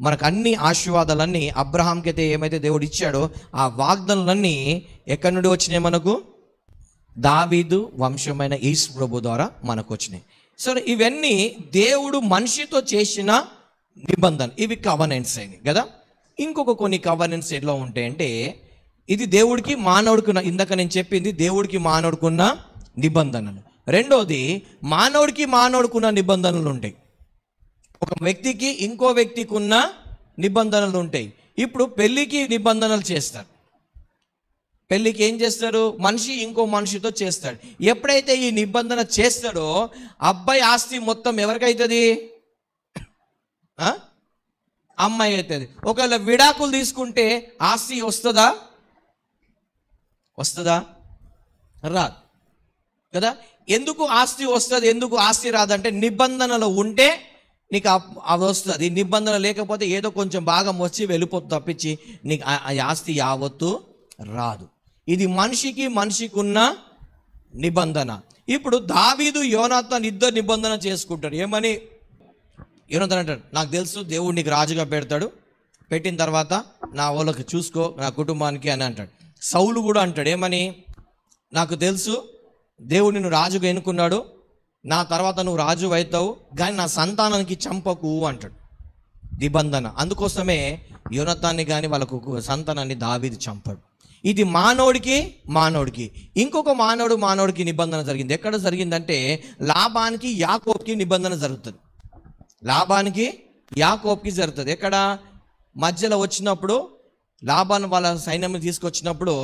మనకు అన్ని ఆశీర్వాదాలన్నీ అబ్రహాంకి అయితే ఏమైతే దేవుడు ఇచ్చాడో ఆ వాగ్దానాలన్నీ ఎక్కడి నుండి వచ్చినాయి, మనకు దావీదు వంశమైన యేసు ప్రభు ద్వారా మనకు వచ్చినాయి. సో ఇవన్నీ దేవుడు మనిషితో చేసిన నిబంధన, ఇవి కవనెంట్స్ అయినాయి కదా. ఇంకొక కొన్ని కవనెంట్స్ ఎట్లా ఉంటాయంటే, ఇది దేవుడికి మానవుడికి, ఇందాక నేను చెప్పింది దేవుడికి మానవుడికున్న నిబంధనలు. రెండోది మానవుడికున్న నిబంధనలు ఉంటాయి. ఒక వ్యక్తికి ఇంకో వ్యక్తికి ఉన్న నిబంధనలు ఉంటాయి. ఇప్పుడు పెళ్ళికి నిబంధనలు చేస్తారు. పెళ్ళికి ఏం చేస్తారు, మనిషి ఇంకో మనిషితో చేస్తాడు. ఎప్పుడైతే ఈ నిబంధన చేస్తాడో అబ్బాయి ఆస్తి మొత్తం ఎవరికైతుంది, అమ్మాయి అవుతుంది. ఒకవేళ విడాకులు తీసుకుంటే ఆస్తి వస్తుందా రాదు కదా. ఎందుకు ఆస్తి వస్తుంది, ఎందుకు ఆస్తి రాదంటే నిబంధనలు ఉంటే నీకు అవి వస్తుంది. నిబంధన లేకపోతే ఏదో కొంచెం భాగం వచ్చి వెళ్ళిపోతుంది తప్పించి నీకు ఆ ఆస్తి యావత్తు రాదు. ఇది మనిషికి ఉన్న నిబంధన. ఇప్పుడు దావీదు యోనాతాన్ ఇద్దరు నిబంధన చేసుకుంటారు. ఏమని, యోనాతాన్ అంటాడు, నాకు తెలుసు దేవుడు నీకు రాజుగా పెడతాడు, పెట్టిన తర్వాత నా వాళ్ళకి చూసుకో, నా కుటుంబానికి అని అంటాడు. సౌలు కూడా అంటాడు, ఏమని, నాకు తెలుసు దేవుడు నిన్ను రాజుగా ఎన్నుకున్నాడు, నా తర్వాత నువ్వు రాజు అవుతావు, కానీ నా సంతానానికి చంపకు అంటాడు. నిబంధన. అందుకోసమే యోనాతాన్ని కానీ వాళ్ళకు సంతానాన్ని దావీదు చంపాడు. ఇది మానవుడికి ఇంకొక మానవుడికి నిబంధన జరిగింది. ఎక్కడ జరిగిందంటే లాబానికి యాకోబుకి నిబంధన జరుగుతుంది. లాబానికి యాకోబుకి జరుగుతుంది. ఎక్కడ, మధ్యలో వచ్చినప్పుడు లాబాను వాళ్ళ సైన్యం తీసుకొచ్చినప్పుడు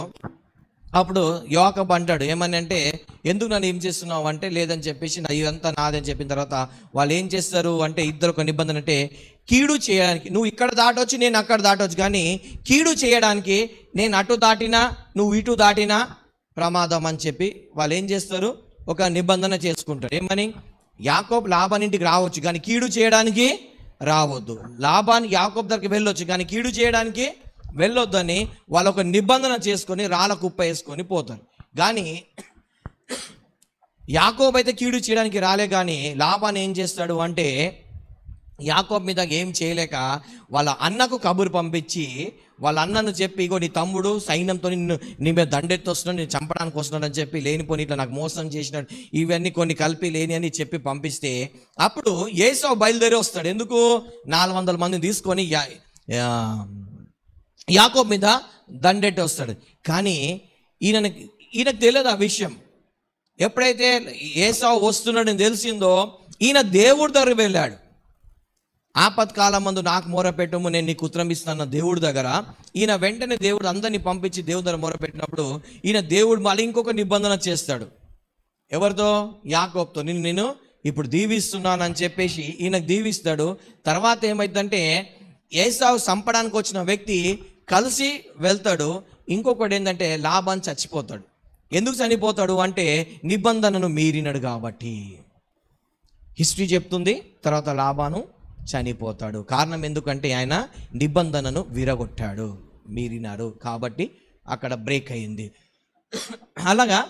అప్పుడు యాకోబు అంటాడు, ఏమని అంటే, ఎందుకు నన్ను ఏం చేస్తున్నావు అంటే, లేదని చెప్పేసి ఇదంతా నాదని చెప్పిన తర్వాత వాళ్ళు ఏం చేస్తారు అంటే, ఇద్దరు ఒక నిబంధన అంటే, కీడు చేయడానికి నువ్వు ఇక్కడ దాటవచ్చు, నేను అక్కడ దాటవచ్చు, కానీ కీడు చేయడానికి నేను అటు దాటినా నువ్వు ఇటు దాటినా ప్రమాదం అని చెప్పి వాళ్ళు ఏం చేస్తారు, ఒక నిబంధన చేసుకుంటారు. ఏమని, యాకోబు లాబానింటికి రావచ్చు కానీ కీడు చేయడానికి రావద్దు, లాబాన్ యాకోబు దగ్గరికి వెళ్ళొచ్చు కానీ కీడు చేయడానికి వెళ్ళొద్దని వాళ్ళు ఒక నిబంధన చేసుకొని రాళ్ళ కుప్ప వేసుకొని పోతారు. కానీ యాకోబు అయితే కీడు చేయడానికి రాలే, కానీ లాబాన్ ఏం చేస్తాడు అంటే, యాకోబు మీద ఏం చేయలేక వాళ్ళ అన్నకు కబురు పంపించి వాళ్ళ అన్నను చెప్పి, ఇగో నీ తమ్ముడు సైన్యంతో నీ మీద దండెత్తి వస్తున్నాడు, నేను చంపడానికి వస్తున్నాడు అని చెప్పి లేనిపోని ఇట్లా నాకు మోసం చేసినాడు, ఇవన్నీ కొన్ని కలిపి లేని అని చెప్పి పంపిస్తే అప్పుడు ఏసావు బయలుదేరి వస్తాడు. ఎందుకు, 400 మందిని తీసుకొని యాకోబు మీద దండెట్టి వస్తాడు. కానీ ఈయనకు తెలియదు ఆ విషయం. ఎప్పుడైతే ఏసావు వస్తున్నాడని తెలిసిందో ఈయన దేవుడి దగ్గర వెళ్ళాడు. ఆపత్కాలం మందు నాకు మొరపెట్టము, నేను నీకు ఉత్తరం ఇస్తాను దేవుడి దగ్గర. ఈయన వెంటనే దేవుడు అందరినీ పంపించి దేవుడి దగ్గర మొరపెట్టినప్పుడు ఈయన దేవుడు మళ్ళీ ఇంకొక నిబంధన చేస్తాడు. ఎవరితో, యాకోబుతో. నేను ఇప్పుడు దీవిస్తున్నానని చెప్పేసి ఈయనకు దీవిస్తాడు. తర్వాత ఏమైందంటే ఏసావు చంపడానికి వచ్చిన వ్యక్తి కలిసి వెళ్తాడు. ఇంకొకటి ఏంటంటే లాబాన్ చచ్చిపోతాడు. ఎందుకు చనిపోతాడు అంటే నిబంధనను మీరినాడు కాబట్టి. హిస్టరీ చెప్తుంది. తర్వాత లాబాను చనిపోతాడు. కారణం ఎందుకంటే ఆయన నిబంధనను విరగొట్టాడు, మీరినారు కాబట్టి అక్కడ బ్రేక్ అయింది. అలాగా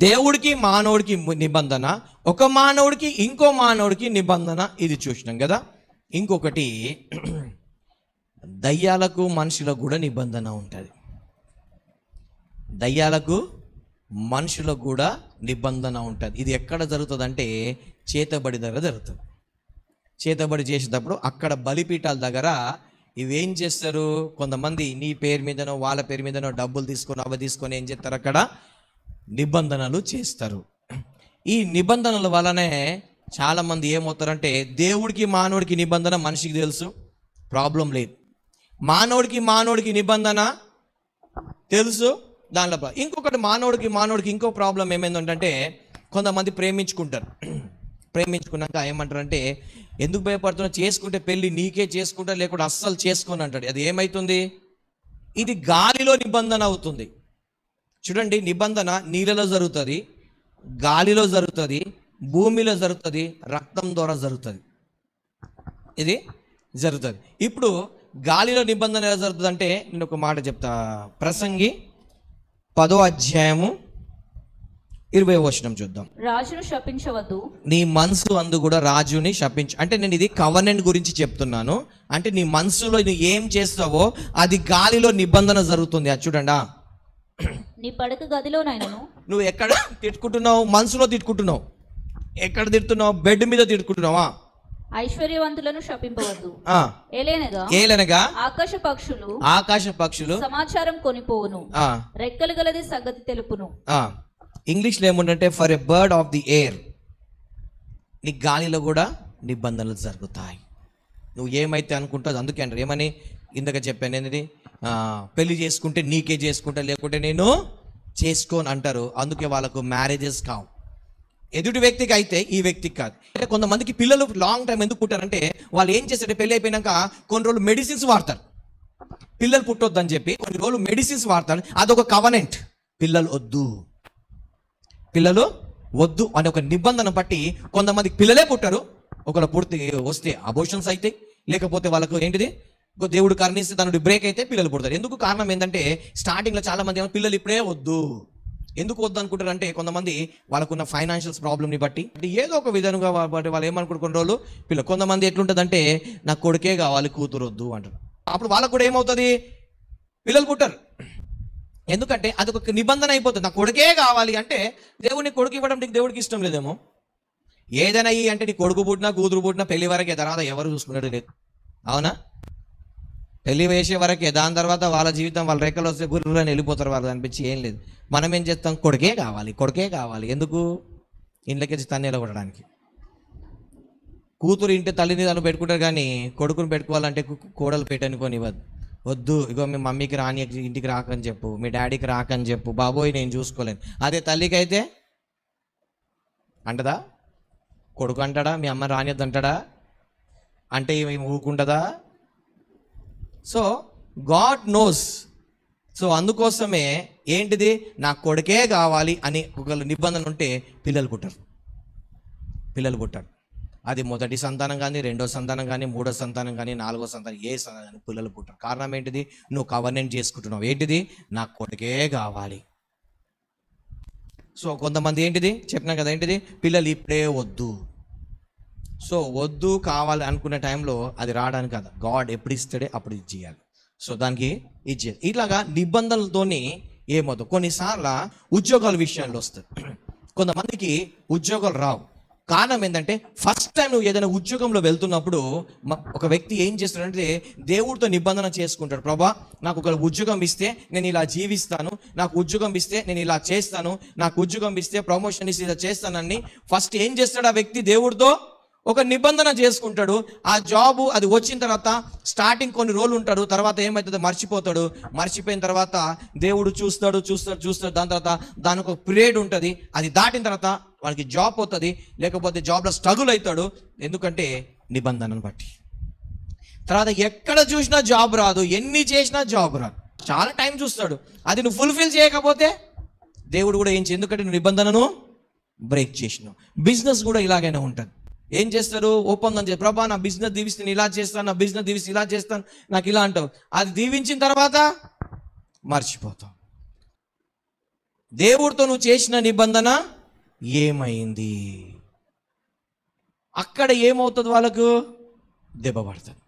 దేవుడికి మానవుడికి నిబంధన, ఒక మానవుడికి ఇంకో మానవుడికి నిబంధన, ఇది చూసినాం కదా. ఇంకొకటి దయ్యాలకు మనుషులకు కూడా నిబంధన ఉంటుంది. దయ్యాలకు మనుషులకు కూడా నిబంధన ఉంటుంది. ఇది ఎక్కడ జరుగుతుంది అంటే చేతబడి దగ్గర జరుగుతుంది. చేతబడి చేసేటప్పుడు అక్కడ బలిపీఠాల దగ్గర ఇవేం చేస్తారు, కొంతమంది నీ పేరు మీదనో వాళ్ళ పేరు మీదనో డబ్బులు తీసుకొని అవి తీసుకొని ఏం చేస్తారు, అక్కడ నిబంధనలు చేస్తారు. ఈ నిబంధనల వలనే చాలామంది ఏమవుతారంటే, దేవుడికి మానవుడికి నిబంధన మనిషికి తెలుసు, ప్రాబ్లం లేదు. మానవుడికి నిబంధన తెలుసు, దాంట్లో ఇంకొకటి మానవుడికి ఇంకో ప్రాబ్లం ఏమైందంటే, కొంతమంది ప్రేమించుకున్నాక ఏమంటారంటే, ఎందుకు భయపడుతున్నా, చేసుకుంటే పెళ్ళి నీకే చేసుకుంటా, లేకుంటే అస్సలు చేసుకొని అంటాడు. అది ఏమవుతుంది, ఇది గాలిలో నిబంధన అవుతుంది. చూడండి, నిబంధన నీళ్ళలో జరుగుతుంది, గాలిలో జరుగుతుంది, భూమిలో జరుగుతుంది, రక్తం ద్వారా జరుగుతుంది. ఇది జరుగుతుంది. ఇప్పుడు గాలిలో నిబంధన ఎలా జరుగుతుంది అంటే, నేను ఒక మాట చెప్తా. ప్రసంగి 10వ అధ్యాయము 20వ వచనం చూద్దాం. రాజును శపించవద్దు, నీ మనసు అందు కూడా రాజుని శపించు. అంటే నేను ఇది కవర్నెంట్ గురించి చెప్తున్నాను. అంటే నీ మనసులో నువ్వు ఏం చేస్తావో అది గాలిలో నిబంధన జరుగుతుంది. అది చూడండి. నీ పడక గదిలోనైనను, నువ్వు ఎక్కడ తిట్టుకుంటున్నావు, మనసులో తిట్టుకుంటున్నావు. ఎక్కడ తిడుతున్నావు, బెడ్ మీద తిట్టుకుంటున్నావా? ఐశ్వర్యవంతులను శపింపవద్దు, ఏలనగా ఆకాశ పక్షులు సమాచారం కొనిపోవును, రెక్కలు గలది సంగతి తెలుపును. ఇంగ్లీష్ లో ఏముందంటే, for a bird of the air. నీ గాలిలో కూడా నిబంధనలు జరుగుతాయి. నువ్వు ఏమైతే అనుకుంటావు అందుకే అంటారు. ఏమని ఇందాక చెప్పాను, ఏంటి, పెళ్లి చేసుకుంటే నీకే చేసుకుంటా, లేకుంటే నేను చేసుకోను అంటారు. అందుకే వాళ్ళకు మ్యారేజెస్ కావు. ఎదుటి వ్యక్తికి అయితే ఈ వ్యక్తికి కాదు. అంటే కొంతమందికి పిల్లలు లాంగ్ టైం ఎందుకు పుట్టారంటే, వాళ్ళు ఏం చేస్తారంటే పెళ్ళి అయిపోయినాక కొన్ని రోజులు మెడిసిన్స్ వాడతారు. పిల్లలు పుట్టొద్దని చెప్పి కొన్ని రోజులు మెడిసిన్స్ వాడతారు. అదొక కవనెంట్. పిల్లలు వద్దు అనే ఒక నిబంధన బట్టి కొంతమందికి పిల్లలే పుట్టారు. ఒకళ్ళు వస్తే అబోషన్స్ అయితే, లేకపోతే వాళ్ళకు ఏంటిది, దేవుడు కరుణిస్తే దాని బ్రేక్ అయితే పిల్లలు పుడతారు. ఎందుకు కారణం ఏంటంటే, స్టార్టింగ్లో చాలా మంది పిల్లలు ఇప్పుడే వద్దు. ఎందుకు వద్దు అనుకుంటారు అంటే, కొంతమంది వాళ్ళకున్న ఫైనాన్షియల్స్ ప్రాబ్లమ్ని బట్టి ఏదో ఒక విధంగా వాళ్ళు ఏమనుకుంటారు, కొన్ని రోజులు పిల్లలు. కొంతమంది ఎట్లుంటుందంటే, నాకు కొడుకే కావాలి, కూతురు వద్దు అంటారు. అప్పుడు వాళ్ళకు కూడా ఏమవుతుంది, పిల్లలు పుట్టారు. ఎందుకంటే అదొక నిబంధన అయిపోతుంది. నాకు కొడుకే కావాలి అంటే, దేవుడిని కొడుకు ఇవ్వడం నీకు దేవుడికి ఇష్టం లేదేమో. ఏదైనా అంటే నీ కొడుకు పుట్టినా కూతురు పుట్టినా పెళ్లి వరకే, తర్వాత ఎవరు చూసుకునేది లేదు. అవునా? పెళ్లి వేసే వరకే, దాని తర్వాత వాళ్ళ జీవితం వాళ్ళ రెక్కలు వస్తే గుర్రని వెళ్ళిపోతారు వాళ్ళు, అనిపించి ఏం లేదు. మనం ఏం చేస్తాం, కొడుకే కావాలి. ఎందుకు? ఇంట్లోకి తన్ని నిలబడడానికి. కూతురు ఇంటి తల్లిని తను పెట్టుకుంటారు, కానీ కొడుకుని పెట్టుకోవాలంటే కోడలు పెట్టనుకొని వద్దు, ఇగో మీ మమ్మీకి రాని, ఇంటికి రాకని చెప్పు, మీ డాడీకి రాకని చెప్పు, బాబోయ్ నేను చూసుకోలేను. అదే తల్లికి అయితే అంటదా? కొడుకు అంటాడా మీ అమ్మ రానియద్దు అంటాడా? అంటే ఏమి ఊకుంటుందా? So god knows. సో అందుకోసమే ఏంటిది, నా కొడుకే కావాలి అని ఒక నిబంధన ఉంటే పిల్లలు పుట్టారు. అది మొదటి సంతానం కానీ, రెండో సంతానం కానీ, మూడో సంతానం కానీ, నాలుగో సంతానం, ఏ సంతానం కానీ పిల్లలు పుట్టారు. కారణం ఏంటిది, నువ్వు కవర్నెంట్ చేసుకుంటున్నావు. ఏంటిది, నా కొడుకే కావాలి. సో కొంతమంది ఏంటిది చెప్పినా కదా, ఏంటిది, పిల్లలు ఇప్పుడే వద్దు. సో వద్దు కావాలి అనుకునే టైంలో అది రావడానికి కదా, గాడ్ ఎప్పుడు ఇస్తాడే అప్పుడు ఇది చేయాలి. సో దానికి ఇది చేయాలి. ఇలాగా నిబంధనలతోని ఏమవుతుంది, కొన్నిసార్లు ఉద్యోగాల విషయాల్లో వస్తుంది. కొంతమందికి ఉద్యోగాలు రావు. కారణం ఏంటంటే, ఫస్ట్ టైం నువ్వు ఏదైనా ఉద్యోగంలో వెళ్తున్నప్పుడు ఒక వ్యక్తి ఏం చేస్తాడంటే, దేవుడితో నిబంధన చేసుకుంటాడు. ప్రభా, నాకు ఒక ఉద్యోగం ఇస్తే నేను ఇలా జీవిస్తాను, నాకు ఉద్యోగం ఇస్తే నేను ఇలా చేస్తాను, నాకు ఉద్యోగం ఇస్తే ప్రమోషన్ ఇస్తే ఇలా చేస్తానని ఫస్ట్ ఏం చేస్తాడు ఆ వ్యక్తి, దేవుడితో ఒక నిబంధన చేసుకుంటాడు. ఆ జాబు అది వచ్చిన తర్వాత స్టార్టింగ్ కొన్ని రోజులు ఉంటాడు, తర్వాత ఏమవుతుందో మర్చిపోతాడు. మర్చిపోయిన తర్వాత దేవుడు చూస్తాడు. దాని తర్వాత దానికి ఒక పీరియడ్ ఉంటుంది. అది దాటిన తర్వాత వానికి జాబ్ అవుతుంది, లేకపోతే జాబ్లో స్ట్రగుల్ అవుతాడు. ఎందుకంటే నిబంధనను బట్టి. తర్వాత ఎక్కడ చూసినా జాబ్ రాదు, ఎన్ని చేసినా జాబ్ రాదు. చాలా టైం చూస్తాడు. అది నువ్వు ఫుల్ఫిల్ చేయకపోతే దేవుడు కూడా ఏం చేయదు, ఎందుకంటే నువ్వు నిబంధనను బ్రేక్ చేసినావు. బిజినెస్ కూడా ఇలాగైనా ఉంటుంది. ఏం చేస్తారు, ఒప్పందం చేస్తారు. ప్రభా, నా బిజినెస్ దీవిస్తే నేను ఇలా చేస్తాను, నా బిజినెస్ దీవిస్తే ఇలా చేస్తాను, నాకు ఇలా అంటావు. అది దీవించిన తర్వాత మర్చిపోతావు. దేవుడితో నువ్వు చేసిన నిబంధన ఏమైంది, అక్కడ ఏమవుతుంది, వాళ్ళకు దెబ్బ పడుతుంది.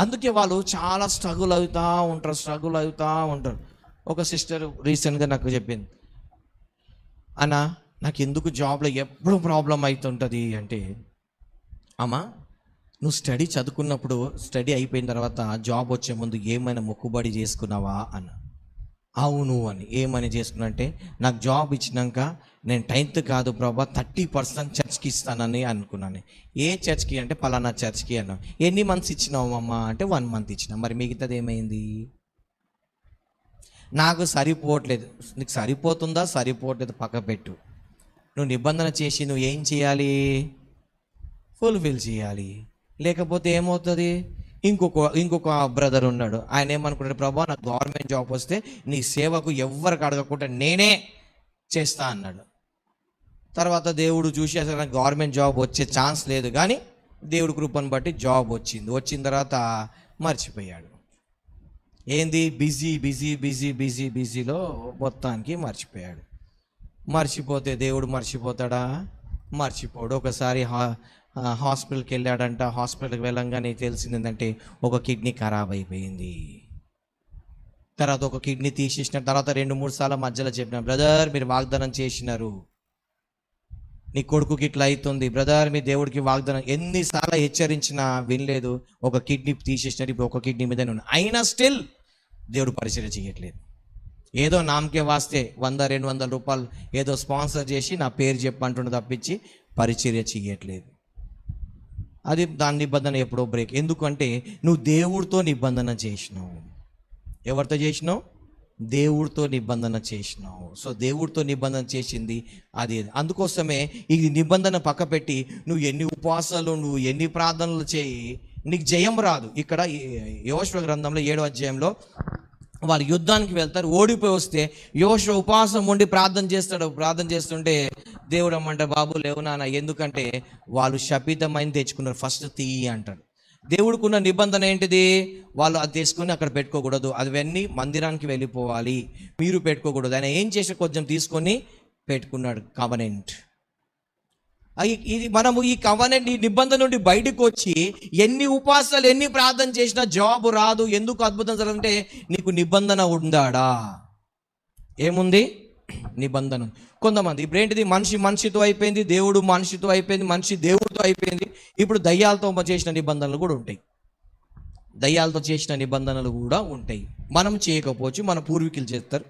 అందుకే వాళ్ళు చాలా స్ట్రగుల్ అవుతూ ఉంటారు. ఒక సిస్టర్ రీసెంట్గా నాకు చెప్పింది, అన్న నాకు ఎందుకు జాబ్లో ఎప్పుడు ప్రాబ్లం అవుతుంటుంది అంటే, అమ్మా నువ్వు స్టడీ చదువుకున్నప్పుడు, స్టడీ అయిపోయిన తర్వాత జాబ్ వచ్చే ముందు ఏమైనా మొక్కుబడి చేసుకున్నావా అన్న. అవును అని. ఏమని చేసుకున్నా అంటే, నాకు జాబ్ ఇచ్చినాక నేను 10th కాదు ప్రభా 30% చర్చ్కి ఇస్తానని అనుకున్నాను. ఏ చర్చ్కి అంటే పలానా చర్చ్కి అన్నా. ఎన్ని మంత్స్ ఇచ్చినావు అమ్మా అంటే 1 month ఇచ్చిన. మరి మిగతాది ఏమైంది? నాకు సరిపోవట్లేదు. నీకు సరిపోతుందా సరిపోవట్లేదు పక్క పెట్టు. నువ్వు నిబంధన చేసి నువ్వు ఏం చేయాలి? ఫుల్ఫిల్ చేయాలి. లేకపోతే ఏమవుతుంది? ఇంకొక బ్రదర్ ఉన్నాడు. ఆయన ఏమనుకుంటాడు, ప్రభా నాకు గవర్నమెంట్ జాబ్ వస్తే నీ సేవకు ఎవ్వరికి అడగకుండా నేనే చేస్తా అన్నాడు. తర్వాత దేవుడు చూసి అసలు నాకు గవర్నమెంట్ జాబ్ వచ్చే ఛాన్స్ లేదు, కానీ దేవుడి కృపను బట్టి జాబ్ వచ్చింది. వచ్చిన తర్వాత మర్చిపోయాడు. ఏంది? బిజీలో మొత్తానికి మర్చిపోయాడు. మర్చిపోతే దేవుడు మర్చిపోతాడా? మర్చిపోడు. ఒకసారి హాస్పిటల్కి వెళ్ళాడంట. హాస్పిటల్కి వెళ్ళంగానే తెలిసింది ఏంటంటే ఒక కిడ్నీ ఖరాబ్ అయిపోయింది. తర్వాత ఒక కిడ్నీ తీసేసిన తర్వాత 2-3 సార్లు మధ్యలో చెప్పిన, బ్రదర్ మీరు వాగ్దానం చేసినారు, నీ కొడుకుకి ఇట్లా అవుతుంది బ్రదర్, మీ దేవుడికి వాగ్దానం. ఎన్నిసార్లు హెచ్చరించినా వినలేదు. ఒక కిడ్నీ తీసేసినారు, ఇప్పుడు ఒక కిడ్నీ మీదనే ఉన్నా. అయినా స్టిల్ దేవుడు పరిచర్య చేయట్లేదు. ఏదో నామకే వాస్తే 100-200 రూపాయలు ఏదో స్పాన్సర్ చేసి నా పేరు చెప్పంటుండే తప్పించి పరిచర్య చేయట్లేదు. అది దాని నిబంధన ఎప్పుడో బ్రేక్. ఎందుకంటే నువ్వు దేవుడితో నిబంధన చేసినావు. ఎవరితో చేసినావు? దేవుడితో నిబంధన చేసినావు. సో దేవుడితో నిబంధన చేసింది అది. అందుకోసమే ఈ నిబంధన పక్క పెట్టి నువ్వు ఎన్ని ఉపవాసాలు, నువ్వు ఎన్ని ప్రార్థనలు చేయి, నీకు జయం రాదు. ఇక్కడ యోషువ గ్రంథంలో 7వ అధ్యాయంలో వాళ్ళు యుద్ధానికి వెళ్తారు. ఓడిపోయి వస్తే యోషువ ఉపవాసం ఉండి ప్రార్థన చేస్తాడు. ప్రార్థన చేస్తుంటే దేవుడు అమ్మంట, బాబు లేవు నాన్న, ఎందుకంటే వాళ్ళు శపితమైంది తెచ్చుకున్నారు, ఫస్ట్ తీయి అంటాడు. దేవుడికున్న నిబంధన ఏంటిది? వాళ్ళు అది తీసుకొని అక్కడ పెట్టుకోకూడదు, అవన్నీ మందిరానికి వెళ్ళిపోవాలి, మీరు పెట్టుకోకూడదు. ఆయన ఏం చేసి కొంచెం తీసుకొని పెట్టుకున్నాడు, కవనెంట్. ఇది మనము ఈ కవనెంట్, ఈ నిబంధన నుండి బయటకు వచ్చి ఎన్ని ఉపవాసాలు ఎన్ని ప్రార్థన చేసినా జాబ్ రాదు. ఎందుకు అద్భుతం జరగంటే నీకు నిబంధన ఉందాడా? ఏముంది? నిబంధన. కొంతమంది ఇప్పుడు ఏంటిది, మనిషితో అయిపోయింది, దేవుడు మనిషితో అయిపోయింది, మనిషి దేవుడితో అయిపోయింది. ఇప్పుడు దయ్యాలతో చేసిన నిబంధనలు కూడా ఉంటాయి. దయ్యాలతో చేసిన నిబంధనలు కూడా ఉంటాయి. మనం చేయకపోవచ్చు, మన పూర్వీకులు చేస్తారు.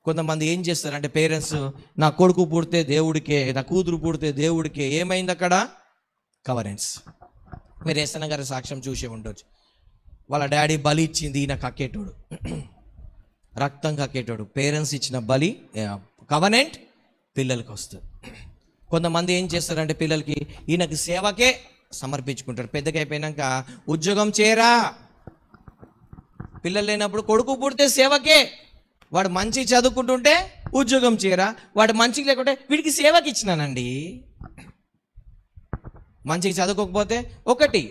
కొంతమంది ఏం చేస్తారంటే పేరెంట్స్, నా కొడుకు పుడితే దేవుడికే, నా కూతురు పుడితే దేవుడికే. ఏమైంది అక్కడ? కవరెన్స్. మీరు ఎస్ఎన్ గారి సాక్ష్యం చూసే ఉండొచ్చు. వాళ్ళ డాడీ బలి ఇచ్చింది, ఈయన కక్కేటోడు, రక్తం కక్కేటోడు. పేరెంట్స్ ఇచ్చిన బలి కవనెంట్ పిల్లలకి వస్తుంది. కొంతమంది ఏం చేస్తారంటే పిల్లలకి ఈయనకి సేవకే సమర్పించుకుంటారు. పెద్దగా అయిపోయినాక ఉద్యోగం చేయరా. పిల్లలు లేనప్పుడు కొడుకు పుడితే సేవకే, వాడు మంచి చదువుకుంటుంటే ఉద్యోగం చేయరా, వాడు మంచిగా లేకుంటే వీడికి సేవకి ఇచ్చినానండి. మంచిగా చదువుకోకపోతే ఒకటి,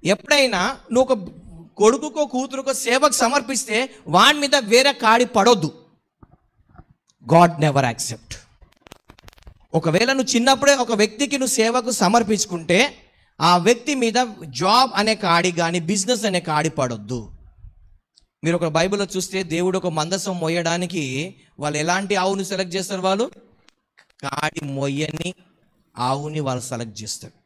ఎప్పుడైనా నువ్వు ఒక కొడుకుకో కూతురుకో సేవకు సమర్పిస్తే వాడి మీద వేరే కాడి పడొద్దు. God never accept. ఒకవేళ నువ్వు చిన్నప్పుడే ఒక వ్యక్తికి నువ్వు సేవకు సమర్పించుకుంటే ఆ వ్యక్తి మీద జాబ్ అనే కాడి కానీ బిజినెస్ అనే కాడి పడొద్దు. మీరు ఒక బైబిల్లో చూస్తే దేవుడు ఒక మందసం మొయ్యడానికి వాళ్ళు ఎలాంటి ఆవుని సెలెక్ట్ చేస్తారు? వాళ్ళు కాడి మొయ్యని ఆవుని వాళ్ళు సెలెక్ట్ చేస్తారు.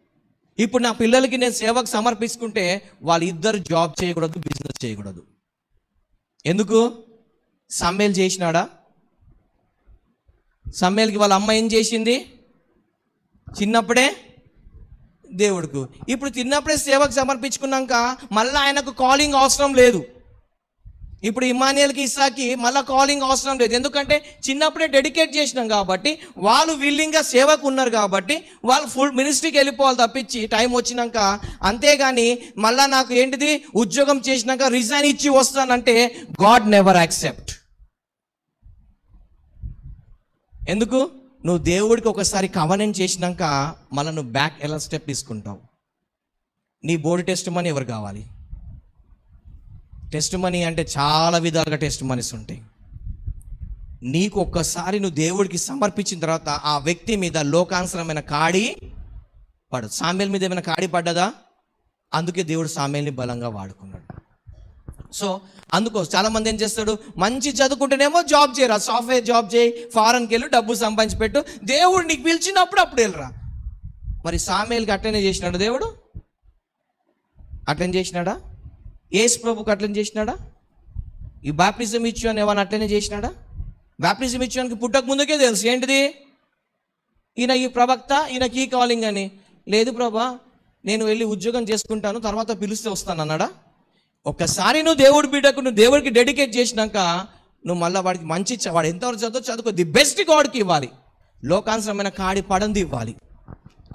ఇప్పుడు నా పిల్లలకి నేను సేవకు సమర్పించుకుంటే వాళ్ళిద్దరు జాబ్ చేయకూడదు, బిజినెస్ చేయకూడదు. ఎందుకు? సమ్మేల్ చేసినాడా? సమ్మేల్కి వాళ్ళ అమ్మ ఏం చేసింది? చిన్నప్పుడే దేవుడికి. ఇప్పుడు చిన్నప్పుడే సేవకు సమర్పించుకున్నాక మళ్ళీ ఆయనకు కాలింగ్ అవసరం లేదు. ఇప్పుడు ఇమానియల్కి, ఇస్సాకి మళ్ళీ కాలింగ్ అవసరం లేదు. ఎందుకంటే చిన్నప్పుడే డెడికేట్ చేసినాం కాబట్టి, వాళ్ళు విల్లింగ్గా సేవకు ఉన్నారు కాబట్టి వాళ్ళు ఫుల్ మినిస్ట్రీకి వెళ్ళిపోవాలి తప్పించి టైం వచ్చినాక. అంతేగాని మళ్ళీ నాకు ఏంటిది ఉద్యోగం చేసినాక రిజైన్ ఇచ్చి వస్తానంటే గాడ్ నెవర్ యాక్సెప్ట్. ఎందుకు? నువ్వు దేవుడికి ఒకసారి కవనెంట్ చేసినాక మళ్ళీ నువ్వు బ్యాక్ ఎలా స్టెప్ తీసుకుంటావు? నీ బోర్డు టెస్ట్ మనీ ఎవరు కావాలి? టెస్ట్ మనీ అంటే చాలా విధాలుగా టెస్ట్ మనీస్ ఉంటాయి. నీకు ఒక్కసారి నువ్వు దేవుడికి సమర్పించిన తర్వాత ఆ వ్యక్తి మీద లోకానుసరమైన కాడి పడదు. సామ్యేల్ మీద ఏమైనా కాడి పడ్డదా? అందుకే దేవుడు సామ్యేల్ని బలంగా వాడుకున్నాడు. సో అందుకో చాలామంది ఏం చేస్తాడు, మంచి చదువుకుంటేనేమో జాబ్ చేయరా, సాఫ్ట్వేర్ జాబ్ చేయి, ఫారెన్కి వెళ్ళి డబ్బు సంపాదించి పెట్టు, దేవుడు నీకు పిలిచినప్పుడు అప్పుడు వెళ్ళరా. మరి సామ్యేల్కి అట్టనే చేసినాడు దేవుడు. అట్లని చేసినాడా? యేసు ప్రభుకు అట్లని చేసినాడా? ఈ బాప్టిజం ఇచ్చాను ఏమన్నా అట్లనే చేసినాడా? బాప్టిజం ఇచ్చానికి పుట్టక ముందుకే తెలుసు ఏంటిది, ఈయన ఈ ప్రవక్త, ఈయనకి ఈ కాలింగ్ అని. లేదు ప్రభా, నేను వెళ్ళి ఉద్యోగం చేసుకుంటాను, తర్వాత పిలిస్తే వస్తాను అన్నాడా? ఒక్కసారి నువ్వు దేవుడి బిడ్డకు, నువ్వు దేవుడికి డెడికేట్ చేసినాక నువ్వు మళ్ళీ వాడికి మంచి వాడు ఎంతవరకు చదువుకో, ది బెస్ట్ గాడ్కి ఇవ్వాలి, లోకానుసరమైన కాడి పడంది ఇవ్వాలి.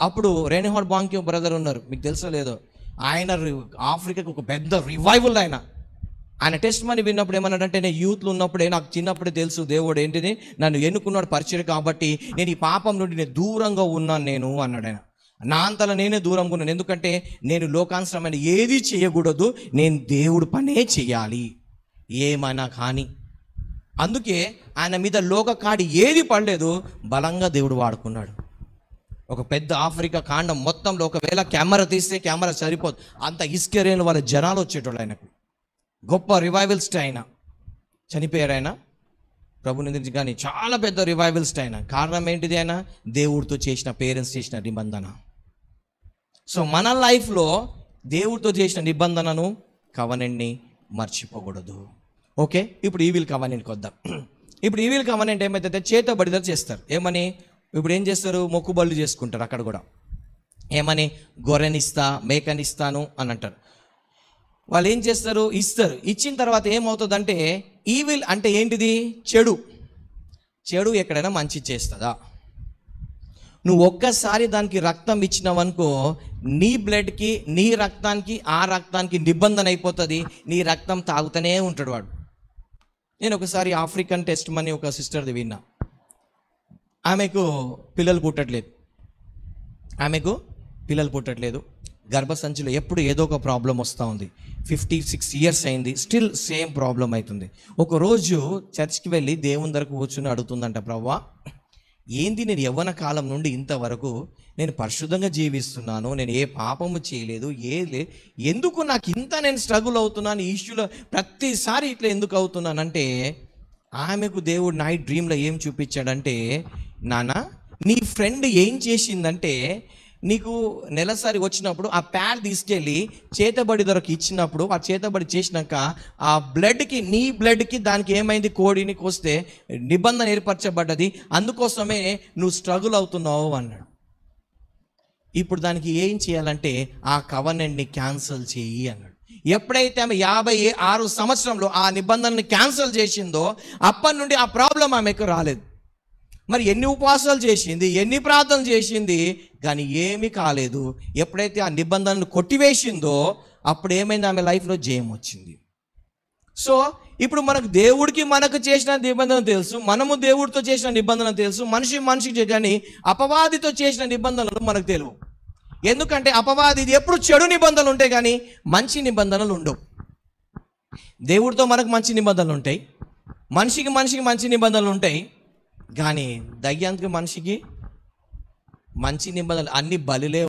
అప్పుడు రెయిన్హార్డ్ బాంక్యూ బ్రదర్ ఉన్నారు, మీకు తెలుసో లేదో, ఆయన ఆఫ్రికాకు ఒక పెద్ద రివైవల్. ఆయన టెస్ట్ మనీ విన్నప్పుడు ఏమన్నాడంటే, నేను యూత్లో ఉన్నప్పుడే, నాకు చిన్నప్పుడే తెలుసు దేవుడు ఏంటిది నన్ను ఎన్నుకున్నాడు పరిచయం కాబట్టి, నేను ఈ పాపం నుండి నేను దూరంగా ఉన్నాను నేను అన్నాడు. ఆయన నా అంతలో నేనే దూరంగా ఉన్నాను, ఎందుకంటే నేను లోకానుసరమైన ఏది చేయకూడదు, నేను దేవుడు పనే చేయాలి ఏమైనా కానీ. అందుకే ఆయన మీద లోక కాడి ఏది పడలేదు, బలంగా దేవుడు వాడుకున్నాడు. ఒక పెద్ద ఆఫ్రికా కాండం మొత్తంలో ఒకవేళ కెమెరా తీస్తే కెమెరా సరిపోదు, అంత ఇస్కెరేన్ వాళ్ళ జనాలు వచ్చేటోళ్ళు. ఆయనకు గొప్ప రివైవల్స్ట్ ఆయన. చనిపోయారు ఆయన ప్రభుని నుంచి, కానీ చాలా పెద్ద రివైవల్స్ట్ ఆయన. కారణం ఏంటిది? ఆయన దేవుడితో చేసిన, పేరెంట్స్ చేసిన నిబంధన. సో మన లైఫ్లో దేవుడితో చేసిన నిబంధనను, కవనెంట్ని మర్చిపోకూడదు. ఓకే, ఇప్పుడు ఈవిల్ కవనెంట్కి వద్దాం. ఇప్పుడు ఈవిల్ కవనెంట్ ఏమైతే చేతబడితో చేస్తారు. ఏమని? ఇప్పుడు ఏం చేస్తారు? మొక్కుబళ్ళు చేసుకుంటారు. అక్కడ కూడా ఏమని? గొర్రెనిస్తా, మేకనిస్తాను అని అంటారు. వాళ్ళు ఏం చేస్తారు? ఇస్తారు. ఇచ్చిన తర్వాత ఏమవుతుందంటే, ఈవిల్ అంటే ఏంటిది? చెడు. చెడు ఎక్కడైనా మంచి చేస్తుందా? నువ్వు ఒక్కసారి దానికి రక్తం ఇచ్చినావనుకో, నీ బ్లడ్కి, నీ రక్తానికి, ఆ రక్తానికి నిబంధన అయిపోతుంది. నీ రక్తం తాగుతూనే ఉంటాడు వాడు. నేను ఒకసారి ఆఫ్రికన్ టెస్ట్ మనీ ఒక సిస్టర్ది విన్నా. ఆమెకు పిల్లలు పుట్టట్లేదు. గర్భసంచిలో ఎప్పుడు ఏదో ఒక ప్రాబ్లం వస్తూ ఉంది. 56 years అయింది, స్టిల్ సేమ్ ప్రాబ్లం అవుతుంది. ఒకరోజు చర్చ్కి వెళ్ళి దేవుని దగ్గరకు కూర్చుని అడుగుతుందంట, ప్రభువా ఏంది, నేను యవ్వన కాలం నుండి ఇంతవరకు నేను పరిశుద్ధంగా జీవిస్తున్నాను, నేను ఏ పాపము చేయలేదు, ఎందుకు నాకు ఇంత నేను స్ట్రగుల్ అవుతున్నాను ఈ ఇష్యూలో, ప్రతిసారి ఇట్లా ఎందుకు అవుతున్నానంటే, ఆమెకు దేవుడు నైట్ డ్రీమ్లో ఏం చూపించాడంటే, నాన్న నీ ఫ్రెండ్ ఏం చేసిందంటే, నీకు నెలసరి వచ్చినప్పుడు ఆ ప్యాడ్ తీసుకెళ్ళి చేతబడి ధరకు ఇచ్చినప్పుడు, ఆ చేతబడి చేసినాక ఆ బ్లడ్కి, నీ బ్లడ్కి దానికి ఏమైంది, కోడిని కోస్తే నిబంధన ఏర్పరచబడ్డది, అందుకోసమే నువ్వు స్ట్రగుల్ అవుతున్నావు అన్నాడు. ఇప్పుడు దానికి ఏం చేయాలంటే, ఆ కవనెంట్ని క్యాన్సిల్ చేయి అన్నాడు. ఎప్పుడైతే ఆమె 56 సంవత్సరంలో ఆ నిబంధనని క్యాన్సిల్ చేసిందో, అప్పటి నుండి ఆ ప్రాబ్లం ఆమెకు రాలేదు. మరి ఎన్ని ఉపవాసాలు చేసింది, ఎన్ని ప్రార్థనలు చేసింది, కానీ ఏమీ కాలేదు. ఎప్పుడైతే ఆ నిబంధనను కొట్టివేసిందో, అప్పుడు ఏమైంది? ఆమె లైఫ్లో జయం వచ్చింది. సో ఇప్పుడు మనకు దేవుడికి మనకు చేసిన నిబంధన తెలుసు, మనము దేవుడితో చేసిన నిబంధన తెలుసు, మనిషికి, కానీ అపవాదితో చేసిన నిబంధనలు మనకు తెలియవు. ఎందుకంటే అపవాది ఎప్పుడు చెడు నిబంధనలు ఉంటాయి, కానీ మంచి నిబంధనలు ఉండవు. దేవుడితో మనకు మంచి నిబంధనలు ఉంటాయి, మనిషికి మంచి నిబంధనలు ఉంటాయి, కానీ దయ్యానికి మనిషికి మంచి నిబంధనలు అన్ని బలిలో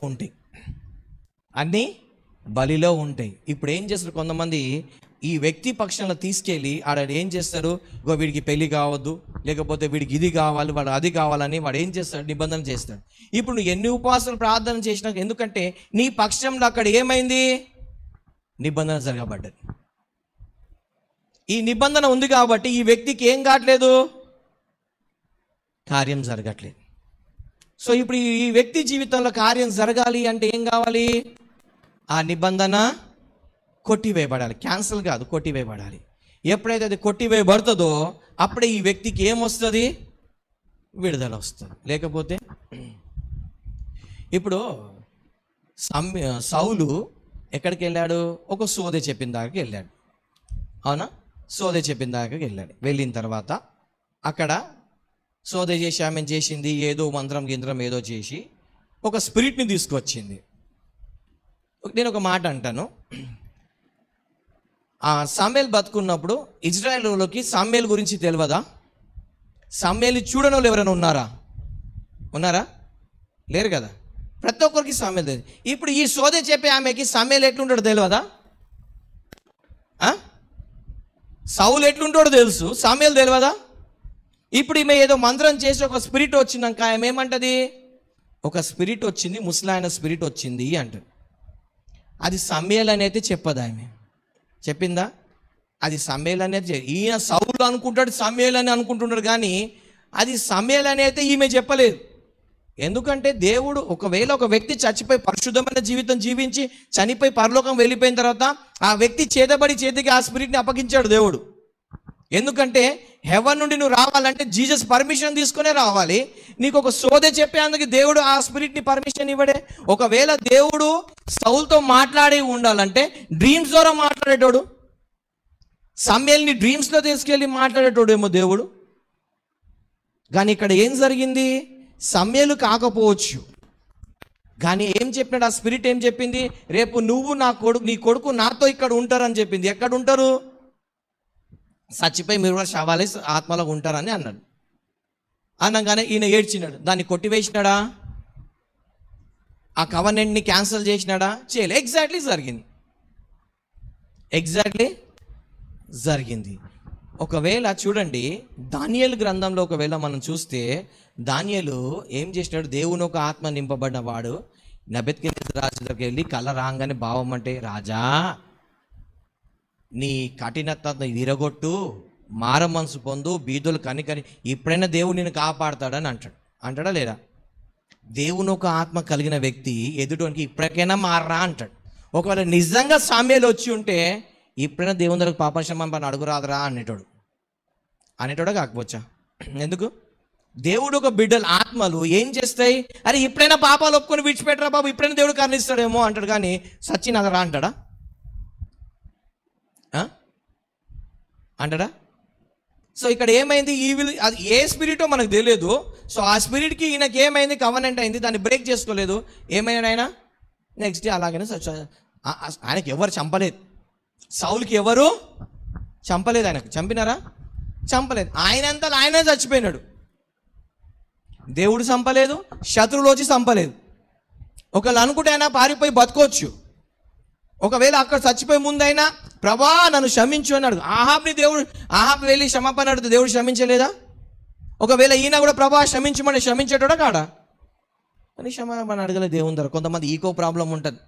ఉంటాయి. ఇప్పుడు ఏం చేస్తారు కొంతమంది, ఈ వ్యక్తి పక్షంలో తీసుకెళ్ళి ఆడ ఏం చేస్తారు, వీడికి పెళ్లి కావద్దు, లేకపోతే వీడికి ఇది కావాలి, వాడు అది కావాలని వాడు ఏం చేస్తాడు, నిబంధన చేస్తాడు. ఇప్పుడు నువ్వు ఎన్ని ఉపవాసాలు ప్రార్థన చేసినా, ఎందుకంటే నీ పక్షంలో అక్కడ ఏమైంది, నిబంధన జరగబడ్డది. ఈ నిబంధన ఉంది కాబట్టి ఈ వ్యక్తికి ఏం కావట్లేదు, కార్యం జరగట్లేదు. సో ఇప్పుడు ఈ వ్యక్తి జీవితంలో కార్యం జరగాలి అంటే ఏం కావాలి, ఆ నిబంధన కొట్టివేయబడాలి. క్యాన్సిల్ కాదు, కొట్టివేయబడాలి. ఎప్పుడైతే అది కొట్టివేయబడుతుందో అప్పుడే ఈ వ్యక్తికి ఏమొస్తుంది, విడుదల వస్తుంది. లేకపోతే ఇప్పుడు సౌలు ఎక్కడికి వెళ్ళాడు, ఒక సోదె చెప్పిన దాకా వెళ్ళాడు. అవునా, సోదె చెప్పిన దాకా వెళ్ళాడు. వెళ్ళిన తర్వాత అక్కడ సోదె చేసి ఆమె చేసింది ఏదో మంత్రం గింత్రం ఏదో చేసి ఒక స్పిరిట్ని తీసుకొచ్చింది. నేను ఒక మాట అంటాను, ఆ సమూయేలు బతుకున్నప్పుడు ఇజ్రాయేలులోకి సమూయేలు గురించి తెలియదా? సమూయేలు చూడని వాళ్ళు ఎవరైనా ఉన్నారా? లేరు కదా. ప్రతి ఒక్కరికి సమూయేలు తెలియదు. ఇప్పుడు ఈ సోదె చెప్పే ఆమెకి సమూయేలు ఎట్లుంటాడో తెలియదా? సౌలు ఎట్లుంటాడో తెలుసు, సమూయేలు తెలియదా? ఇప్పుడు ఈమె ఏదో మంత్రం చేసి ఒక స్పిరిట్ వచ్చినాక ఆమె ఏమంటది, ఒక స్పిరిట్ వచ్చింది, ముసలాయన స్పిరిట్ వచ్చింది అంటది. అది సమయలు అనేది చెప్పదు ఆమె. చెప్పిందా? అది సమయలు అనేది ఈయన సౌలు అనుకుంటాడు, సమయలు అని అనుకుంటున్నాడు, కానీ అది సమయలు అనేది ఈమె చెప్పలేదు. ఎందుకంటే దేవుడు ఒకవేళ ఒక వ్యక్తి చచ్చిపోయి పరిశుద్ధమైన జీవితం జీవించి చనిపోయి పరలోకం వెళ్ళిపోయిన తర్వాత ఆ వ్యక్తి చేతబడి చేతికి ఆ స్పిరిట్ని అప్పగించాడు దేవుడు. ఎందుకంటే హెవెన్ నుండి నువ్వు రావాలంటే జీసస్ పర్మిషన్ తీసుకునే రావాలి. నీకు ఒక సోదె చెప్పేందుకు దేవుడు ఆ స్పిరిట్ని పర్మిషన్ ఇవ్వడే. ఒకవేళ దేవుడు సౌలుతో మాట్లాడి ఉండాలంటే డ్రీమ్స్ ద్వారా మాట్లాడేటోడు, సమయల్ని డ్రీమ్స్లో తీసుకెళ్ళి మాట్లాడేటోడు ఏమో దేవుడు. కానీ ఇక్కడ ఏం జరిగింది? సమయలు కాకపోవచ్చు, కానీ ఏం చెప్పినాడు ఆ స్పిరిట్? ఏం చెప్పింది? రేపు నువ్వు నీ కొడుకు నాతో ఇక్కడ ఉంటారని చెప్పింది. ఎక్కడ ఉంటారు? చచ్చిపోయి మీరు కూడా శవాలే ఆత్మలో ఉంటారని అన్నాడు. అనగానే ఈయన ఏడ్చినాడు. దాన్ని కొట్టివేసినాడా? ఆ కవనెంట్ని క్యాన్సిల్ చేసినాడా? చేయలే. ఎగ్జాక్ట్లీ జరిగింది. ఒకవేళ చూడండి, దానియేలు గ్రంథంలో ఒకవేళ మనం చూస్తే, దానియేలు ఏం చేసినాడు? దేవుని ఒక ఆత్మ నింపబడిన వాడు నెబుకద్నెజరు రాజు దగ్గరికి వెళ్ళి కల రాగానే భావం అంటే, రాజా నీ కఠినత విరగొట్టు, మార మనసు పొందు, బీదులు కనికని, ఇప్పుడైనా దేవుడు నిన్ను కాపాడతాడని అంటాడా లేదా? దేవుని ఒక ఆత్మ కలిగిన వ్యక్తి ఎదుటికి ఇప్పటికైనా మారరా అంటాడు. ఒకవేళ నిజంగా సామ్యాలు వచ్చి ఉంటే ఇప్పుడైనా దేవుని దగ్గర పాపక్షమాపణ అడుగురాదరా అనేటోడా కాకపోవచ్చా? ఎందుకు? దేవుడు ఒక బిడ్డల ఆత్మలు ఏం చేస్తాయి? అరే ఇప్పుడైనా పాపాలు ఒప్పుకొని విడిచిపెట్టరా బాబు, ఇప్పుడైనా దేవుడు కరుణిస్తాడేమో అంటాడు, కానీ సచ్చినదరా అంటాడా? సో ఇక్కడ ఏమైంది? అది ఏ స్పిరిటో మనకు తెలియదు. సో ఆ స్పిరిట్కి ఈయనకి ఏమైంది? కవనెంట్ అయింది, దాన్ని బ్రేక్ చేసుకోలేదు. ఏమైనాడు ఆయన? నెక్స్ట్ డే అలాగనే ఆయనకి ఎవరు చంపలేదు. సౌలుకి ఎవరు చంపలేదు. ఆయనకు చంపినారా? చంపలేదు. ఆయనే చచ్చిపోయినాడు. దేవుడు చంపలేదు, శత్రువులు వచ్చి చంపలేదు. ఒకళ్ళు అనుకుంటే అయినా పారిపోయి బతకొచ్చు. ఒకవేళ అక్కడ చచ్చిపోయే ముందైనా ప్రభా నన్ను క్షమించు అన్నాడు. ఆహాబ్ వెళ్ళి క్షమాపణ అడిగితే దేవుడు క్షమించలేదా? ఒకవేళ ఈయన కూడా ప్రభా క్షమించమని క్షమించేటోడా కాడా? అని క్షమాపణ అడగలేదు దేవుని దగ్గర. కొంతమంది ఈకో ప్రాబ్లం ఉంటుంది.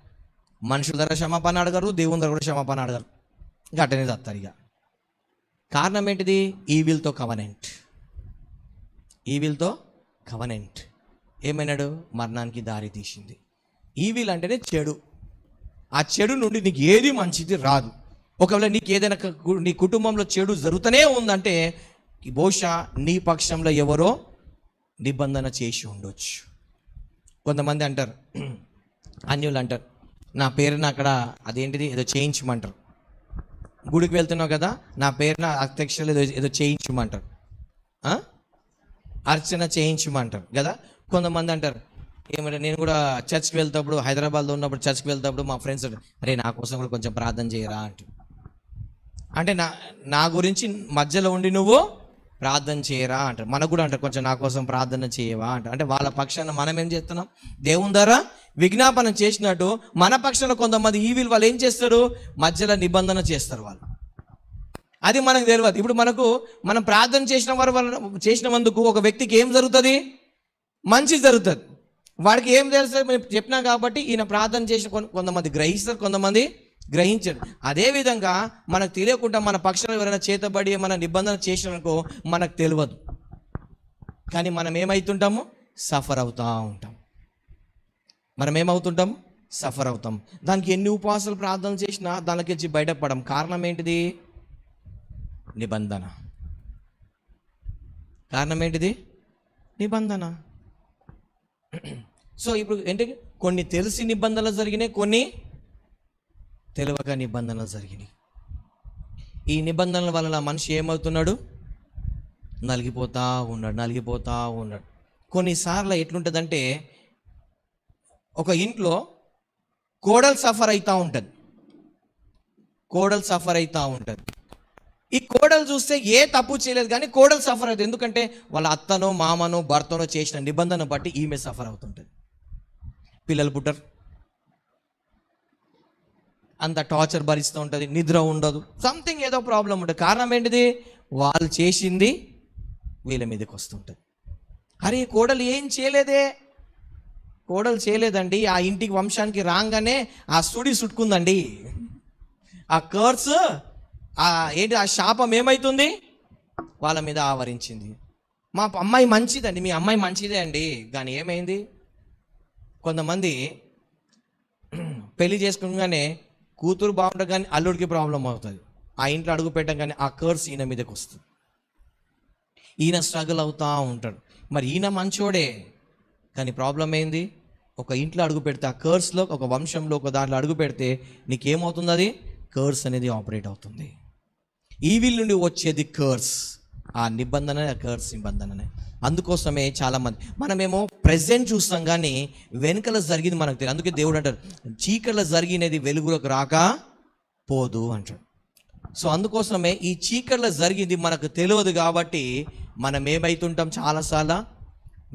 మనుషుల దగ్గర క్షమాపణ అడగరు, దేవుని దగ్గర కూడా క్షమాపణ అడగరు, గట్టనే చస్తారు. ఇక కారణం ఏంటిది? ఈవిల్తో కవనెంట్ ఏమైనాడు? మరణానికి దారి తీసింది. ఈవిల్ అంటేనే చెడు. ఆ చెడు నుండి నీకు ఏది మంచిది రాదు. ఒకవేళ నీకు ఏదైనా నీ కుటుంబంలో చెడు జరుగుతూనే ఉందంటే బహుశా నీ పక్షంలో ఎవరో నిబంధన చేసి ఉండొచ్చు. కొంతమంది అంటారు, అన్యులు అంటారు, నా పేరున అక్కడ అదేంటిది ఏదో చేయించమంటారు. గుడికి వెళ్తున్నావు కదా, నా పేరున అధ్యక్షులు ఏదో చేయించమంటారు, అర్చన చేయించమంటారు కదా. కొంతమంది అంటారు ఏమంటే, నేను కూడా చర్చ్కి వెళ్తాప్పుడు, హైదరాబాద్లో ఉన్నప్పుడు చర్చ్కి వెళ్తాప్పుడు మా ఫ్రెండ్స్ అరే నా కోసం కూడా కొంచెం ప్రార్థన చేయరా అంటే నా గురించి మధ్యలో ఉండి నువ్వు ప్రార్థన చేయరా అంటారు. మనకు కూడా అంటారు కొంచెం నా కోసం ప్రార్థన చేయవా అంటారు. అంటే వాళ్ళ పక్షాన మనం ఏం చేస్తున్నాం? దేవుని ద్వారా విజ్ఞాపన చేసినట్టు మన పక్షాన కొంతమంది ఈవిల్ వాళ్ళు ఏం చేస్తారు? మధ్యలో నిబంధన చేస్తారు వాళ్ళు. అది మనకు తెలియదు. ఇప్పుడు మనం ప్రార్థన చేసినందుకు ఒక వ్యక్తికి ఏం జరుగుతుంది? మంచి జరుగుతుంది. వాడికి ఏం తెలుస్తుంది? మేము చెప్పినా కాబట్టి ఈయన ప్రార్థన చేసిన కొంతమంది గ్రహిస్తారు, కొంతమంది గ్రహించరు. అదేవిధంగా మనకు తెలియకుండా మన పక్షాన ఎవరైనా చేతబడి మన నిబంధన చేసిననుకో మనకు తెలియదు, కానీ మనం ఏమవుతుంటాము? సఫర్ అవుతాం. దానికి ఎన్ని ఉపవాసాలు ప్రార్థన చేసినా దానికి బయటపడం. కారణం ఏంటిది? నిబంధన. సో ఇప్పుడు ఏంటి? కొన్ని తెలిసి నిబంధనలు జరిగినాయి, కొన్ని తెలియక నిబంధనలు జరిగినాయి. ఈ నిబంధనల వలన మనిషి ఏమవుతున్నాడు? నలిగిపోతా ఉన్నాడు. కొన్నిసార్లు ఎట్లుంటుందంటే, ఒక ఇంట్లో కోడలు సఫర్ అవుతూ ఉంటుంది. ఈ కోడలు చూస్తే ఏ తప్పు చేయలేదు, కానీ కోడలు సఫర్ అవుతుంది. ఎందుకంటే వాళ్ళ అత్తనో మామనో భర్తనో చేసిన నిబంధన బట్టి ఈమె సఫర్ అవుతుంటుంది. పిల్లలు పుట్టరు, అంత టార్చర్ భరిస్తూ ఉంటుంది, నిద్ర ఉండదు, సంథింగ్ ఏదో ప్రాబ్లం ఉంటుంది. కారణం ఏంటిది? వాళ్ళు చేసింది వీళ్ళ మీదకి వస్తుంటుంది. అరే కోడలు ఏం చేయలేదే, కోడలు చేయలేదండి, ఆ ఇంటికి వంశానికి రాగానే ఆ సుడి సుట్టుకుందండి. ఆ కర్స్ ఏంటి, ఆ శాపం ఏమవుతుంది, వాళ్ళ మీద ఆవరించింది. మా అమ్మాయి మంచిదండి, మీ అమ్మాయి మంచిదే అండి, కానీ ఏమైంది, కొంతమంది పెళ్లి చేసుకునగానే కూతురు బాగుంటుంది కానీ అల్లుడికి ప్రాబ్లం అవుతుంది. ఆ ఇంట్లో అడుగు పెట్టగానే ఆ కర్స్ ఈయన మీదకి వస్తుంది. ఈయన స్ట్రగుల్ అవుతూ ఉంటాడు. మరి ఈయన మంచోడే, కానీ ప్రాబ్లం ఏంది, ఒక ఇంట్లో అడుగు పెడితే ఆ కర్స్లో, ఒక వంశంలో ఒక దాంట్లో అడుగు పెడితే నీకేమవుతుంది, అది కర్స్ అనేది ఆపరేట్ అవుతుంది. ఈవిల్ నుండి వచ్చేది కర్స్, ఆ నిబంధన, ఆ కర్స్ నిబంధననే. అందుకోసమే చాలామంది మనమేమో ప్రెజెంట్ చూస్తాం కానీ వెనుకల జరిగింది మనకు తెలియదు. అందుకే దేవుడు అంటారు, చీకట్లో జరిగినది వెలుగులోకి రాక పోదు అంటాడు. సో అందుకోసమే ఈ చీకట్లో జరిగింది మనకు తెలియదు కాబట్టి మనం ఏమవుతుంటాం, చాలాసార్లు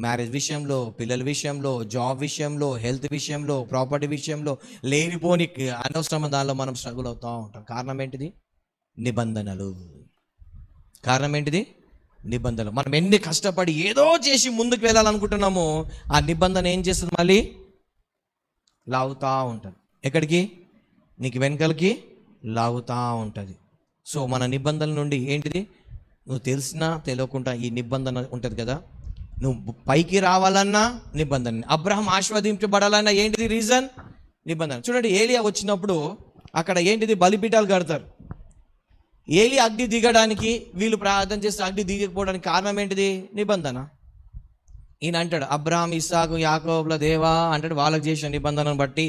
మ్యారేజ్ విషయంలో, పిల్లల విషయంలో, జాబ్ విషయంలో, హెల్త్ విషయంలో, ప్రాపర్టీ విషయంలో, లేనిపోని అనవసరమైన దానిలో మనం స్ట్రగుల్ అవుతూ ఉంటాం. కారణం ఏంటిది, నిబంధనలు. కారణం ఏంటిది, నిబంధనలు. మనం ఎన్ని కష్టపడి ఏదో చేసి ముందుకు వెళ్ళాలనుకుంటున్నామో ఆ నిబంధన ఏం చేస్తుంది, మళ్ళీ లాగుతూ ఉంటుంది. ఎక్కడికి, నీకు వెనకలకి లాగుతూ ఉంటుంది. సో మన నిబంధనల నుండి ఏంటిది, నువ్వు తెలిసినా తెలియకుండా ఈ నిబంధన ఉంటుంది కదా, నువ్వు పైకి రావాలన్నా నిబంధన. అబ్రహాం ఆశీర్వదించబడాలన్నా ఏంటిది రీజన్, నిబంధన. చూడండి, ఏలియా వచ్చినప్పుడు అక్కడ ఏంటిది, బలిపీఠాలు కడతారు. ఏలి అగ్ని దిగడానికి, వీళ్ళు ప్రార్థన చేస్తే అగ్ని దిగకపోవడానికి కారణం ఏంటిది, నిబంధన. ఈయన అంటాడు, అబ్రహాం, ఇస్సాకు, యాకోబుల దేవా అంటాడు, వాళ్ళకి చేసిన నిబంధనను బట్టి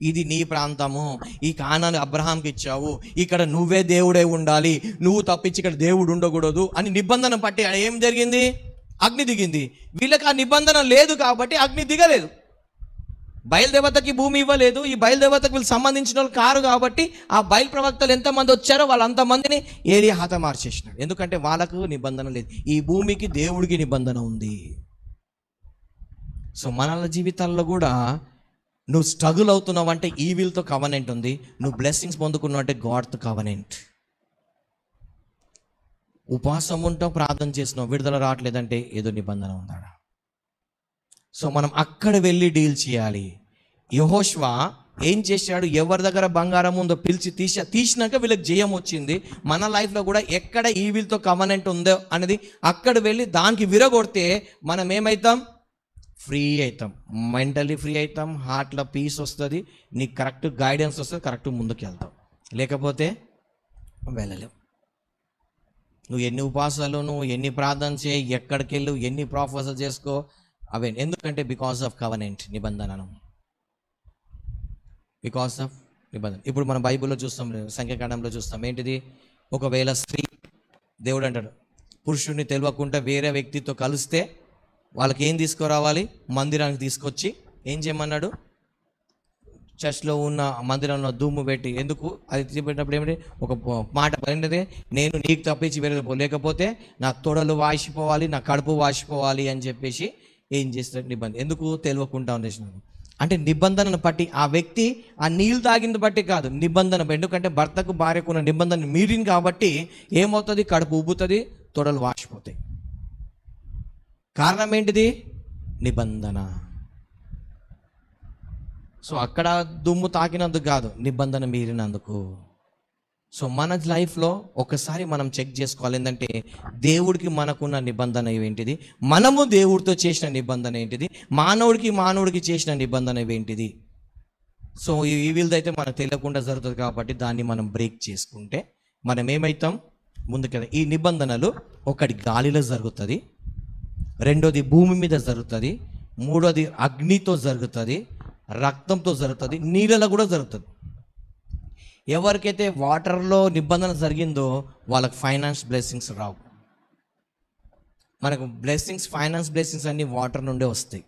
ఇది నీ ప్రాంతము, ఈ కానాన్ని అబ్రహాంకి ఇచ్చావు, ఇక్కడ నువ్వే దేవుడే ఉండాలి, నువ్వు తప్పించి ఇక్కడ దేవుడు ఉండకూడదు అని నిబంధన బట్టి ఏం జరిగింది, అగ్ని దిగింది. వీళ్ళకి ఆ నిబంధన లేదు కాబట్టి అగ్ని దిగలేదు. బయలుదేవతకి భూమి ఇవ్వలేదు, ఈ బయలుదేవతకు వీళ్ళు సంబంధించిన వాళ్ళు కారు కాబట్టి ఆ బయలు ప్రవక్తలు ఎంతమంది వచ్చారో వాళ్ళంతమందిని ఏలియా హతమార్చేసినాడు. ఎందుకంటే వాళ్ళకు నిబంధన లేదు, ఈ భూమికి దేవుడికి నిబంధన ఉంది. సో మన జీవితాల్లో కూడా నువ్వు స్ట్రగుల్ అవుతున్నావు అంటే ఈవిల్తో కవనెంట్ ఉంది, నువ్వు బ్లెస్సింగ్స్ పొందుకున్నావు అంటే గాడ్తో కవనెంట్. ఉపవాసం ఉంటావు, ప్రార్థన చేసినావు, విడుదల రావట్లేదంటే ఏదో నిబంధన ఉందాడా. సో మనం అక్కడ వెళ్ళి డీల్ చేయాలి. యెహోషువ ఏం చేశాడు, ఎవరి దగ్గర బంగారం ఉందో పిలిచి తీసినాక వీళ్ళకి జయం వచ్చింది. మన లైఫ్లో కూడా ఎక్కడ ఈవిల్తో కవనెంట్ ఉందో అనేది అక్కడ వెళ్ళి దానికి విరగొడితే మనం ఏమవుతాం, ఫ్రీ అవుతాం, మెంటలీ ఫ్రీ అవుతాం, హార్ట్లో పీస్ వస్తుంది, నీకు కరెక్ట్ గైడెన్స్ వస్తుంది, కరెక్ట్ ముందుకు వెళ్తాం. లేకపోతే వెళ్ళలేం. నువ్వు ఎన్ని ఉపాసాలు, నువ్వు ఎన్ని ప్రార్థన చేయి, ఎక్కడికి వెళ్ళు, ఎన్ని ప్రాఫెసర్ చేసుకో, అవే. ఎందుకంటే బికాస్ ఆఫ్ కవనెంట్, నిబంధనను, బికాస్ ఆఫ్ నిబంధన. ఇప్పుడు మనం బైబిల్లో చూస్తాం, సంఖ్యాకాండంలో చూస్తాం, ఏంటిది, ఒకవేళ స్త్రీ, దేవుడు అంటాడు పురుషుడిని తెలియకుండా వేరే వ్యక్తితో కలిస్తే వాళ్ళకి ఏం తీసుకురావాలి, మందిరానికి తీసుకొచ్చి ఏం చేయమన్నాడు, చర్చ్లో ఉన్న మందిరంలో దుమ్ము పెట్టి. ఎందుకు అది పెట్టినప్పుడు ఏమిటి, ఒక మాట పడింది, నేను నీకు తప్పించి వేరే లేకపోతే నా తొడలు వాసిపోవాలి, నా కడుపు వాసిపోవాలి అని చెప్పేసి ఏం చేస్తాడు, నిబంధన. ఎందుకు తెలియకుండా ఉండేసినాడు అంటే నిబంధనను బట్టి, ఆ వ్యక్తి ఆ నీళ్ళు తాగింది బట్టి కాదు, నిబంధన. ఎందుకంటే భర్తకు భార్యకు ఉన్న నిబంధన మీరింది కాబట్టి ఏమవుతుంది, కడుపు ఉబ్బుతుంది, తొడలు వాసిపోతాయి. కారణం ఏంటిది, నిబంధన. సో అక్కడ దుమ్ము తాకినందుకు కాదు, నిబంధన మీరినందుకు. సో మన లైఫ్లో ఒకసారి మనం చెక్ చేసుకోవాలి, ఏంటంటే దేవుడికి మనకున్న నిబంధన ఏంటిది, మనము దేవుడితో చేసిన నిబంధన ఏంటిది, మానవుడికి చేసిన నిబంధన ఏంటిది. సో ఈ వీళ్ళదైతే మనకు తెలియకుండా జరుగుతుంది కాబట్టి దాన్ని మనం బ్రేక్ చేసుకుంటే మనం ఏమవుతాం, ముందుకు. ఈ నిబంధనలు ఒకటి గాలిలో జరుగుతుంది, రెండోది భూమి మీద జరుగుతుంది, మూడోది అగ్నితో జరుగుతుంది, రక్తంతో జరుగుతుంది, నీళ్ళలో కూడా జరుగుతుంది. ఎవరికైతే వాటర్లో నిబంధన జరిగిందో వాళ్ళకి ఫైనాన్స్ బ్లెస్సింగ్స్ రావు. మనకు బ్లెస్సింగ్స్, ఫైనాన్స్ బ్లెస్సింగ్స్ అన్నీ వాటర్ నుండే వస్తాయి.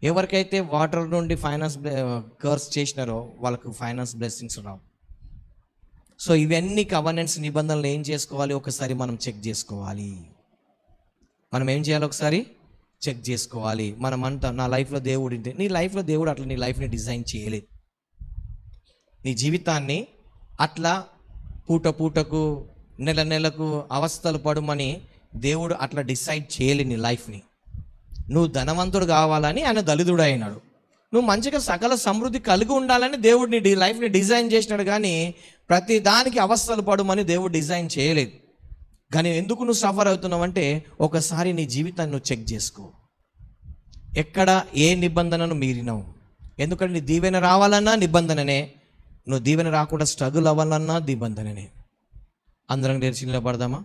ఎవరికైతే వాటర్ నుండి ఫైనాన్స్ కర్స్ చేసినారో వాళ్ళకు ఫైనాన్స్ బ్లెస్సింగ్స్ రావు. సో ఇవన్నీ కవర్నెన్స్ నిబంధనలు ఏం చేసుకోవాలి, ఒకసారి మనం చెక్ చేసుకోవాలి. మనం ఏం చేయాలి, ఒకసారి చెక్ చేసుకోవాలి. మనం అంతా నా లైఫ్లో దేవుడు ఉంటే, నీ లైఫ్లో దేవుడు అట్లా నీ లైఫ్ని డిజైన్ చేయలేదు. నీ జీవితాన్ని అట్లా పూటకు నెలకు అవస్థలు పడమని దేవుడు అట్లా డిసైడ్ చేయలేదు నీ లైఫ్ని. నువ్వు ధనవంతుడు కావాలని ఆయన దళితుడు అయినాడు. నువ్వు మంచిగా సకల సమృద్ధి కలిగి ఉండాలని దేవుడు నీ లైఫ్ని డిజైన్ చేసినాడు, కానీ ప్రతి దానికి అవస్థలు పడమని దేవుడు డిజైన్ చేయలేదు. కానీ ఎందుకు నువ్వు సఫర్ అవుతున్నావు అంటే ఒకసారి నీ జీవితాన్ని నువ్వు చెక్ చేసుకో. ఎక్కడ ఏ నిబంధనను మీరినావు? ఎందుకంటే నీ దీవెన రావాలన్నా నిబంధననే, నువ్వు దీవెన రాకుండా స్ట్రగుల్ అవ్వాలన్నా నిబంధననే. అందరం నేర్చి నిలబడదామా?